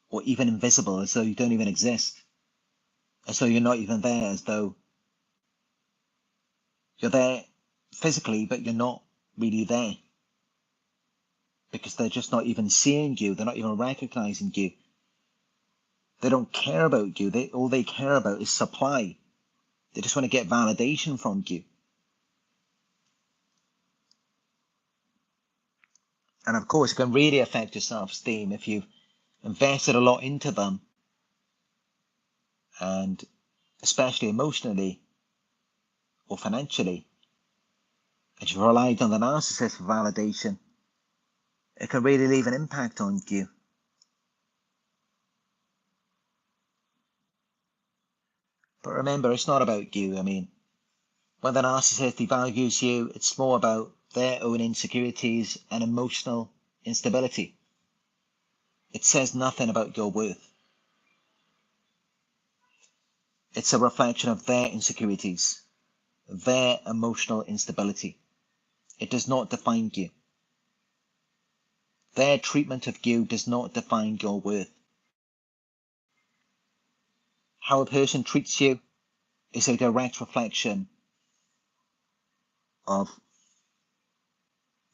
or even invisible, as though you don't even exist. As though you're not even there, as though you're there physically, but you're not really there. because they're just not even seeing you. They're not even recognizing you. They don't care about you. All they care about is supply. They just want to get validation from you. And of course, it can really affect your self-esteem if you've invested a lot into them, and especially emotionally or financially, and you've relied on the narcissist for validation. It can really leave an impact on you. But remember, it's not about you. I mean, when the narcissist devalues you, it's more about their own insecurities and emotional instability. It says nothing about your worth. It's a reflection of their insecurities, their emotional instability. It does not define you. Their treatment of you does not define your worth. How a person treats you is a direct reflection of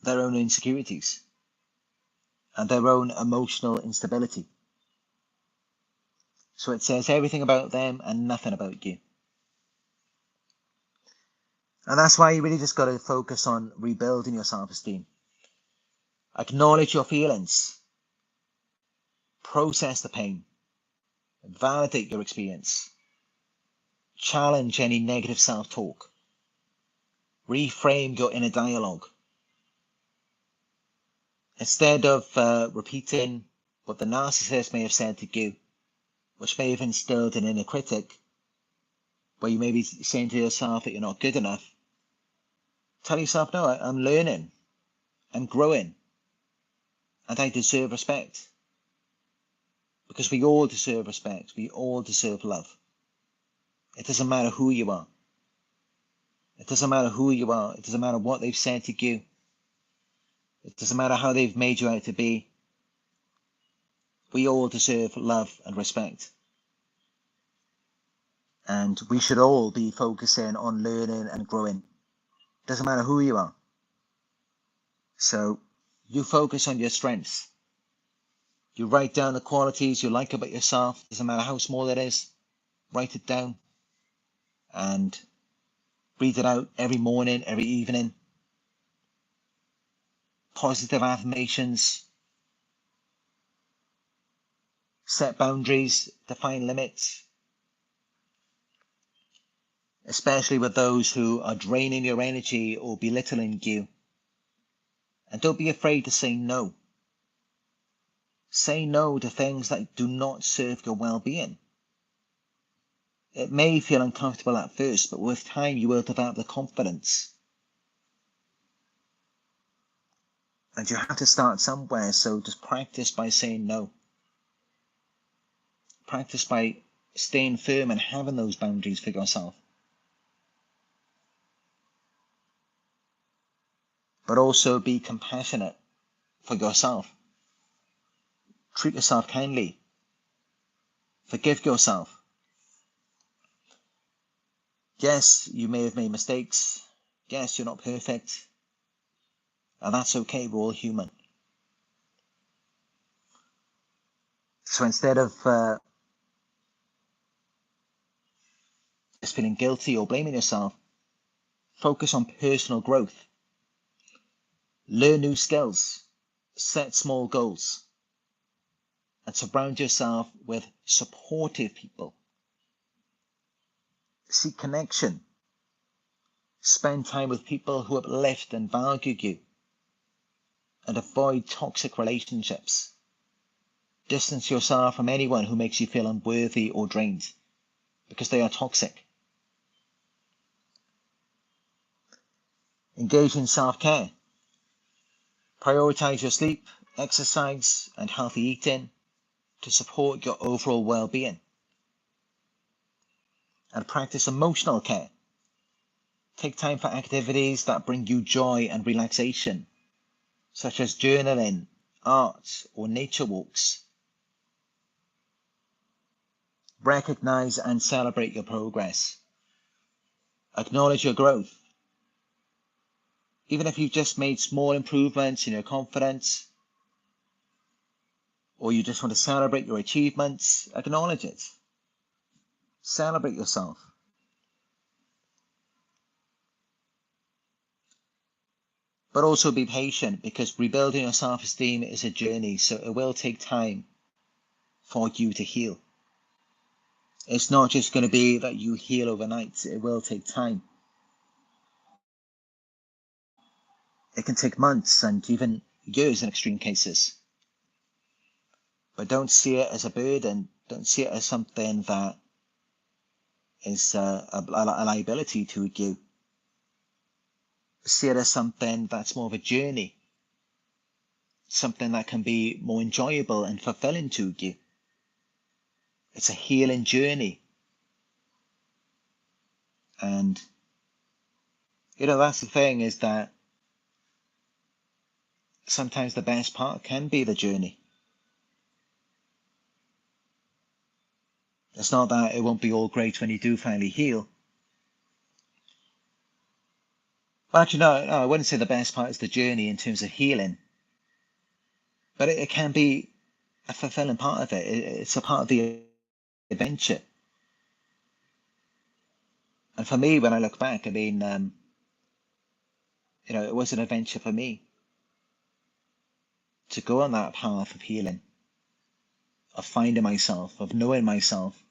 their own insecurities and their own emotional instability. So it says everything about them and nothing about you. And that's why you really just got to focus on rebuilding your self-esteem. Acknowledge your feelings. Process the pain. Validate your experience. Challenge any negative self-talk. Reframe your inner dialogue. Instead of repeating what the narcissist may have said to you, which may have instilled an inner critic, where you may be saying to yourself that you're not good enough, tell yourself, no, I'm learning, I'm growing, and I deserve respect. Because we all deserve respect, we all deserve love. It doesn't matter who you are. It doesn't matter who you are. It doesn't matter what they've said to you. It doesn't matter how they've made you out to be. We all deserve love and respect. And we should all be focusing on learning and growing. It doesn't matter who you are. So you focus on your strengths. You write down the qualities you like about yourself. Doesn't matter how small it is. Write it down and read it out every morning, every evening. Positive affirmations. Set boundaries. Define limits. Especially with those who are draining your energy or belittling you. And don't be afraid to say no. Say no to things that do not serve your well-being. It may feel uncomfortable at first, but with time you will develop the confidence. And you have to start somewhere, so just practice by saying no. Practice by staying firm and having those boundaries for yourself. But also be compassionate for yourself. Treat yourself kindly. Forgive yourself. Yes, you may have made mistakes. Yes, you're not perfect. And that's okay, we're all human. So instead of just feeling guilty or blaming yourself, focus on personal growth. Learn new skills. Set small goals. And surround yourself with supportive people. Seek connection. Spend time with people who uplift and value you. And avoid toxic relationships. Distance yourself from anyone who makes you feel unworthy or drained, because they are toxic. Engage in self-care. Prioritize your sleep, exercise, and healthy eating to support your overall well-being. And practice emotional care. Take time for activities that bring you joy and relaxation, such as journaling, art, or nature walks. Recognize and celebrate your progress. Acknowledge your growth. Even if you've just made small improvements in your confidence, or you just want to celebrate your achievements, acknowledge it. Celebrate yourself. But also be patient, because rebuilding your self-esteem is a journey, so it will take time for you to heal. It's not just going to be that you heal overnight. It will take time. It can take months and even years in extreme cases. But don't see it as a burden. Don't see it as something that is a liability to you. See it as something that's more of a journey. Something that can be more enjoyable and fulfilling to you. It's a healing journey. And, that's the thing, is that sometimes the best part can be the journey. It's not that it won't be all great when you do finally heal. Well, actually, no, I wouldn't say the best part is the journey in terms of healing. But it can be a fulfilling part of it. It's a part of the adventure. And for me, when I look back, I mean, it was an adventure for me to go on that path of healing, of finding myself, of knowing myself.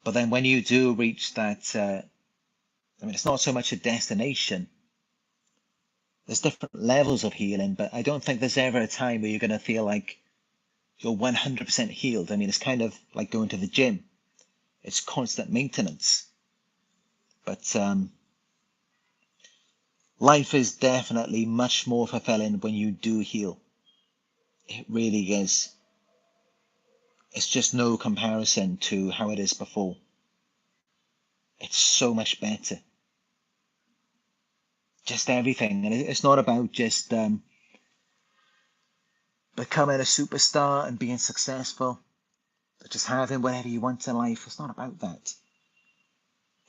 But then when you do reach that, it's not so much a destination. There's different levels of healing, but I don't think there's ever a time where you're going to feel like you're 100% healed. I mean, it's kind of like going to the gym. It's constant maintenance. But life is definitely much more fulfilling when you do heal. It really is. It's just no comparison to how it is before. It's so much better. Just everything. And it's not about just becoming a superstar and being successful, or just having whatever you want in life. It's not about that.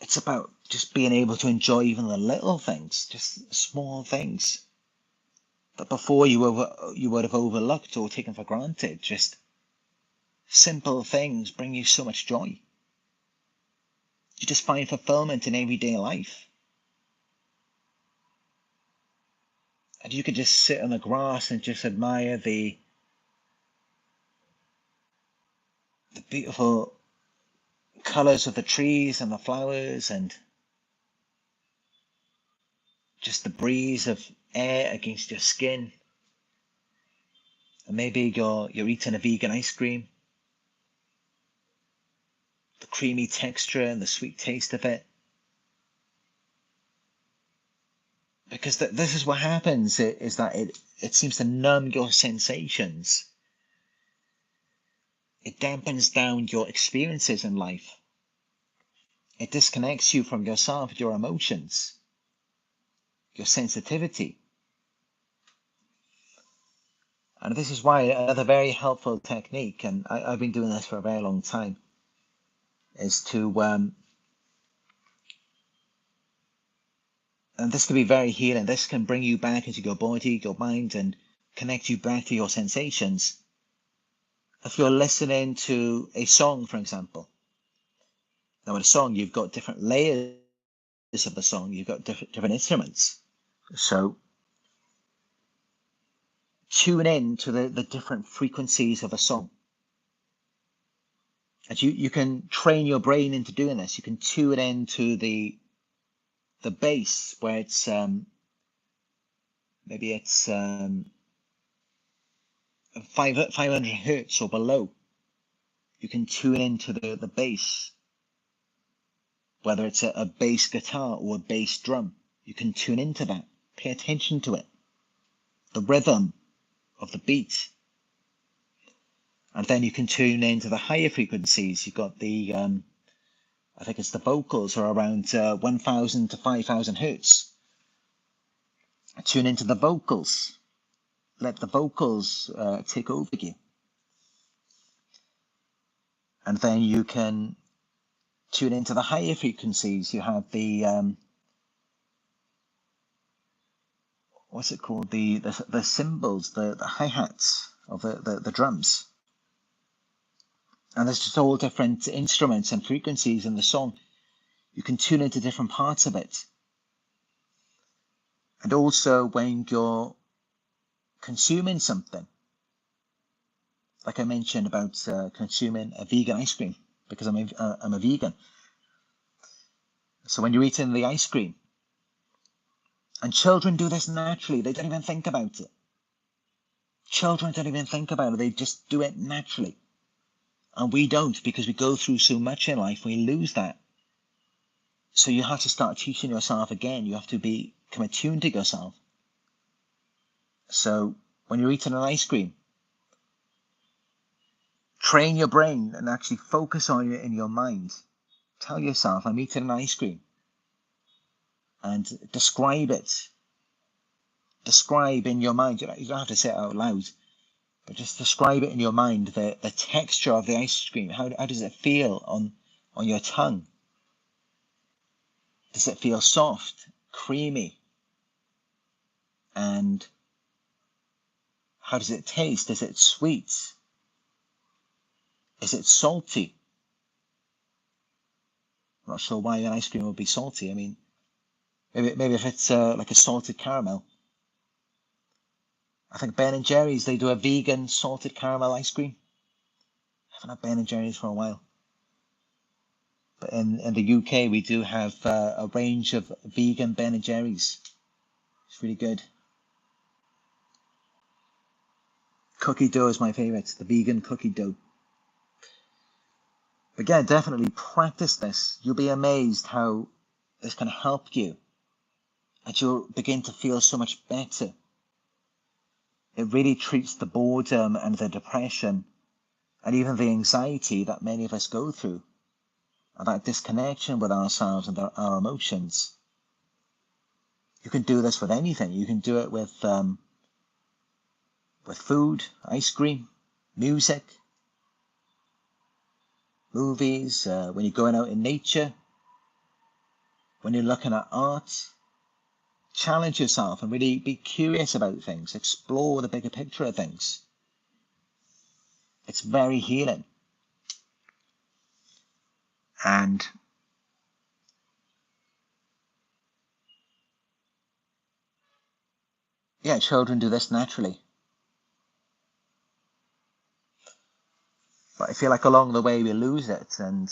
It's about just being able to enjoy even the little things, just small things that before you would have overlooked or taken for granted. Just simple things bring you so much joy. You just find fulfillment in everyday life. And you could just sit on the grass and just admire the beautiful colours of the trees and the flowers, and just the breeze of air against your skin. And maybe you're eating a vegan ice cream. The creamy texture and the sweet taste of it. Because this is what happens, is that it seems to numb your sensations. It dampens down your experiences in life. It disconnects you from yourself, your emotions, your sensitivity. And this is why another very helpful technique, and I've been doing this for a very long time, is to, and this can be very healing. This can bring you back into your body, your mind, and connect you back to your sensations. If you're listening to a song, for example, now in a song, you've got different layers of the song. You've got different instruments. So tune in to the different frequencies of a song. And you can train your brain into doing this. You can tune into the bass, where it's maybe it's 500 hertz or below. You can tune into the bass, whether it's a bass guitar or a bass drum. You can tune into that. Pay attention to it, the rhythm of the beat. And then you can tune into the higher frequencies. You've got the, I think it's the vocals are around 1,000 to 5,000 hertz. Tune into the vocals. Let the vocals take over you. And then you can tune into the higher frequencies. You have the, what's it called? The cymbals, the hi-hats of the drums. And there's just all different instruments and frequencies in the song. You can tune into different parts of it. And also when you're consuming something, like I mentioned about consuming a vegan ice cream, because I'm a vegan. So when you're eating the ice cream, and children do this naturally, they don't even think about it. Children don't even think about it, they just do it naturally. And we don't, because we go through so much in life, we lose that. So you have to start teaching yourself again. You have to become attuned to yourself. So when you're eating an ice cream, train your brain and actually focus on it in your mind. Tell yourself, I'm eating an ice cream. And describe it. Describe in your mind. You don't have to say it out loud. But just describe it in your mind, the texture of the ice cream. How does it feel on your tongue? Does it feel soft, creamy? And how does it taste? Is it sweet? Is it salty? I'm not sure why an ice cream would be salty. I mean, maybe if it's like a salted caramel. I think Ben and Jerry's, they do a vegan salted caramel ice cream. I haven't had Ben and Jerry's for a while. But in the UK, we do have a range of vegan Ben and Jerry's. It's really good. Cookie dough is my favourite, the vegan cookie dough. But yeah, definitely practice this. You'll be amazed how this can help you. And you'll begin to feel so much better. It really treats the boredom and the depression and even the anxiety that many of us go through, and that disconnection with ourselves and our emotions. You can do this with anything. You can do it with food, ice cream, music, movies, when you're going out in nature, when you're looking at art. Challenge yourself and really be curious about things. Explore the bigger picture of things. It's very healing. And yeah, children do this naturally. But I feel like along the way we lose it, and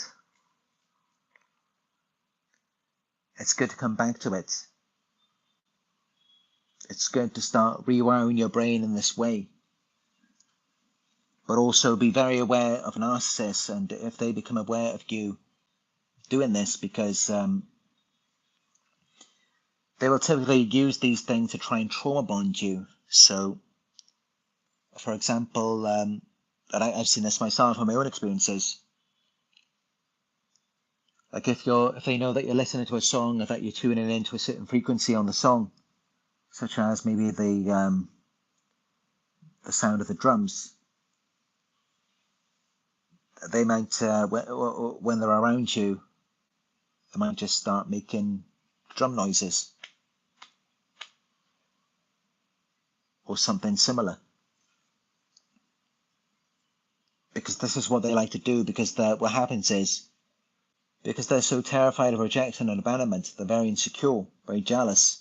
it's good to come back to it. It's good to start rewiring your brain in this way. But also be very aware of narcissists, and if they become aware of you doing this, because they will typically use these things to try and trauma bond you. So, for example, and I've seen this myself from my own experiences. Like if they know that you're listening to a song, or that you're tuning into a certain frequency on the song, such as maybe the sound of the drums, they might, when they're around you, they might just start making drum noises or something similar. Because this is what they like to do, because what happens is, because they're so terrified of rejection and abandonment, they're very insecure, very jealous.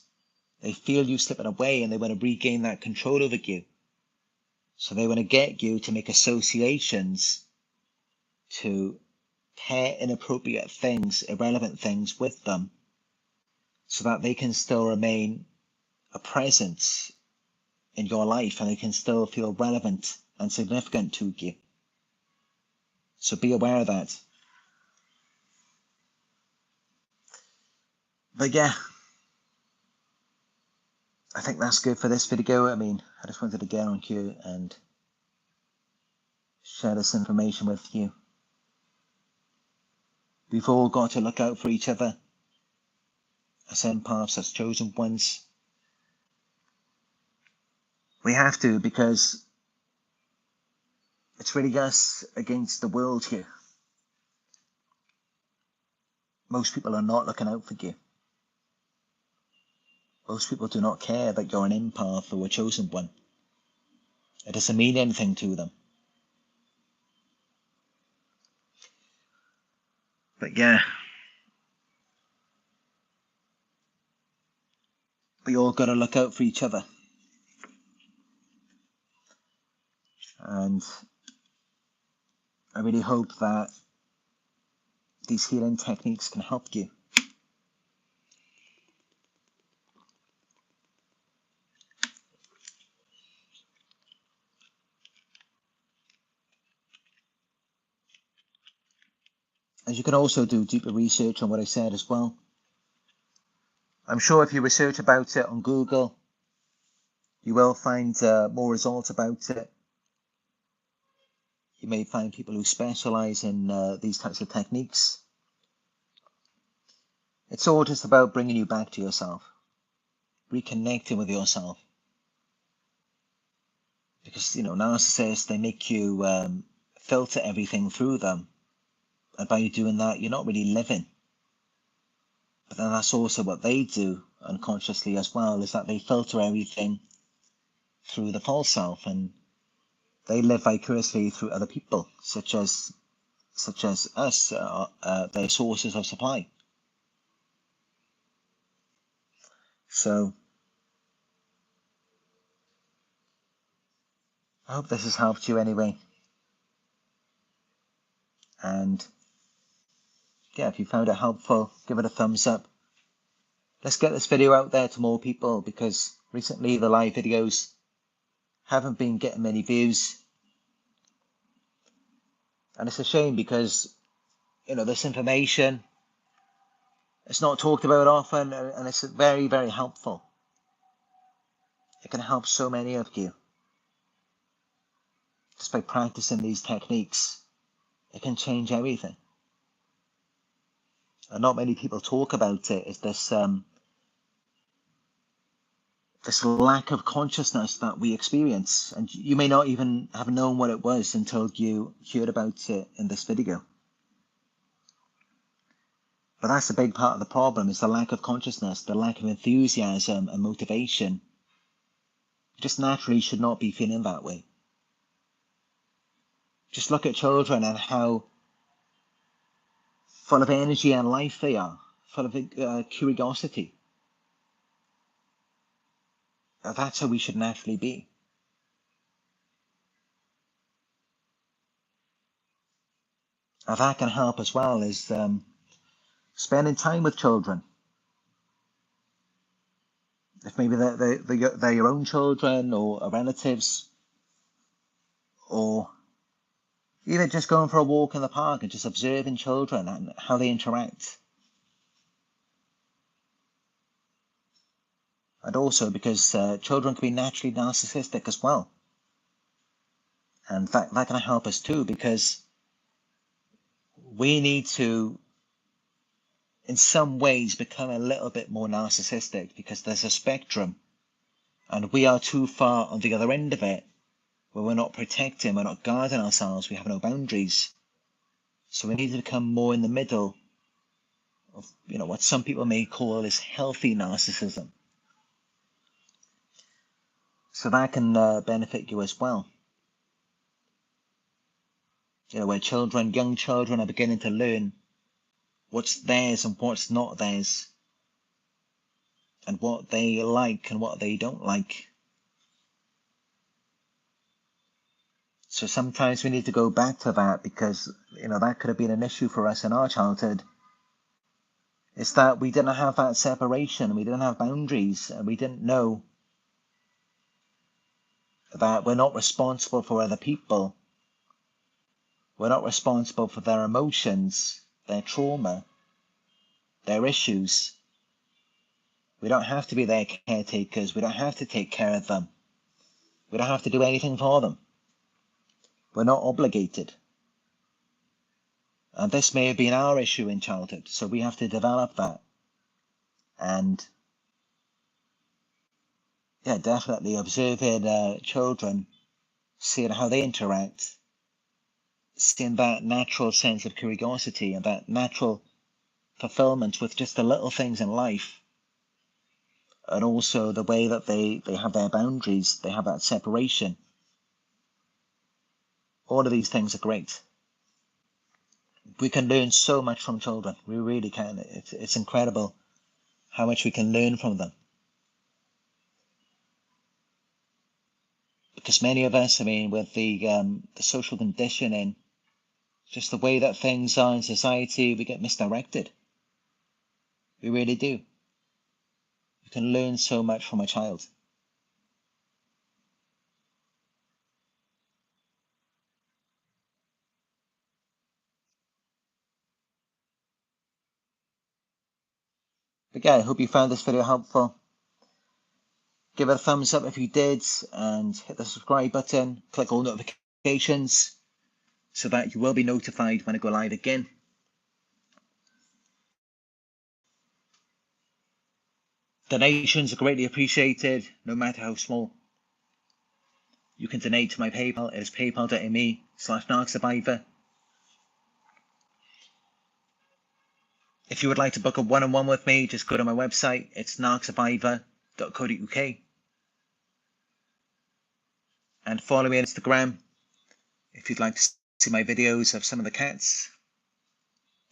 They feel you slipping away and they want to regain that control over you. So they want to get you to make associations, to pair inappropriate things, irrelevant things with them, so that they can still remain a presence in your life and they can still feel relevant and significant to you. So be aware of that. But yeah, I think that's good for this video. I mean, I just wanted to get on here and share this information with you. We've all got to look out for each other as empaths, as chosen ones. We have to, because it's really us against the world here. Most people are not looking out for you. Most people do not care that you're an empath or a chosen one. It doesn't mean anything to them. But yeah, we all got to look out for each other. And I really hope that these healing techniques can help you. And you can also do deeper research on what I said as well. I'm sure if you research about it on Google, you will find more results about it. You may find people who specialize in these types of techniques. It's all just about bringing you back to yourself, reconnecting with yourself. Because, narcissists, they make you filter everything through them. And by you doing that, you're not really living. But then that's also what they do unconsciously as well, is that they filter everything through the false self, and they live vicariously through other people, such as us, their sources of supply. So I hope this has helped you anyway. And yeah, if you found it helpful, give it a thumbs up. Let's get this video out there to more people, because recently the live videos haven't been getting many views. And it's a shame because, this information, it's not talked about often, and it's very, very helpful. It can help so many of you. Just by practicing these techniques, it can change everything. And not many people talk about it. Is this this lack of consciousness that we experience, and you may not even have known what it was until you heard about it in this video. But that's a big part of the problem, is the lack of consciousness, the lack of enthusiasm and motivation. You just naturally should not be feeling that way. Just look at children and how full of energy and life they are, full of curiosity. That's how we should naturally be. And that can help as well, is spending time with children. If maybe they're your own children or relatives, or even just going for a walk in the park and just observing children and how they interact. And also because children can be naturally narcissistic as well. And that can help us too, because we need to, in some ways, become a little bit more narcissistic, because there's a spectrum, and we are too far on the other end of it, where we're not protecting, we're not guarding ourselves, we have no boundaries. So we need to become more in the middle of, what some people may call is healthy narcissism. So that can benefit you as well. Where young children are beginning to learn what's theirs and what's not theirs, and what they like and what they don't like. So sometimes we need to go back to that, because, that could have been an issue for us in our childhood. It's that we didn't have that separation, we didn't have boundaries, and we didn't know that we're not responsible for other people. We're not responsible for their emotions, their trauma, their issues. We don't have to be their caretakers. We don't have to take care of them. We don't have to do anything for them. We're not obligated. And this may have been our issue in childhood, so we have to develop that. And yeah, definitely observing children, seeing how they interact, seeing that natural sense of curiosity and that natural fulfillment with just the little things in life. and also the way that they have their boundaries, they have that separation. All of these things are great. We can learn so much from children. We really can. It's incredible how much we can learn from them. Because many of us, I mean, with the social conditioning, just the way that things are in society, we get misdirected. We really do. You can learn so much from a child. But yeah, I hope you found this video helpful. Give it a thumbs up if you did, and hit the subscribe button. Click all notifications so that you will be notified when I go live again. Donations are greatly appreciated, no matter how small. You can donate to my PayPal. It is paypal.me/narcsurvivor. If you would like to book a one-on-one with me, just go to my website. It's narcsurvivor.co.uk. And follow me on Instagram if you'd like to see my videos of some of the cats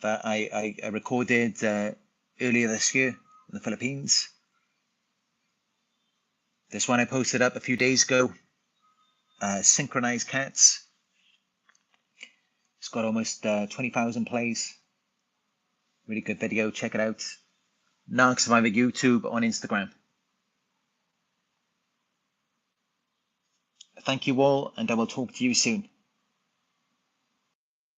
that I recorded earlier this year in the Philippines. This one I posted up a few days ago, synchronized cats. It's got almost 20,000 plays. Really good video, check it out. Narc Survivor YouTube on Instagram. Thank you all, and I will talk to you soon.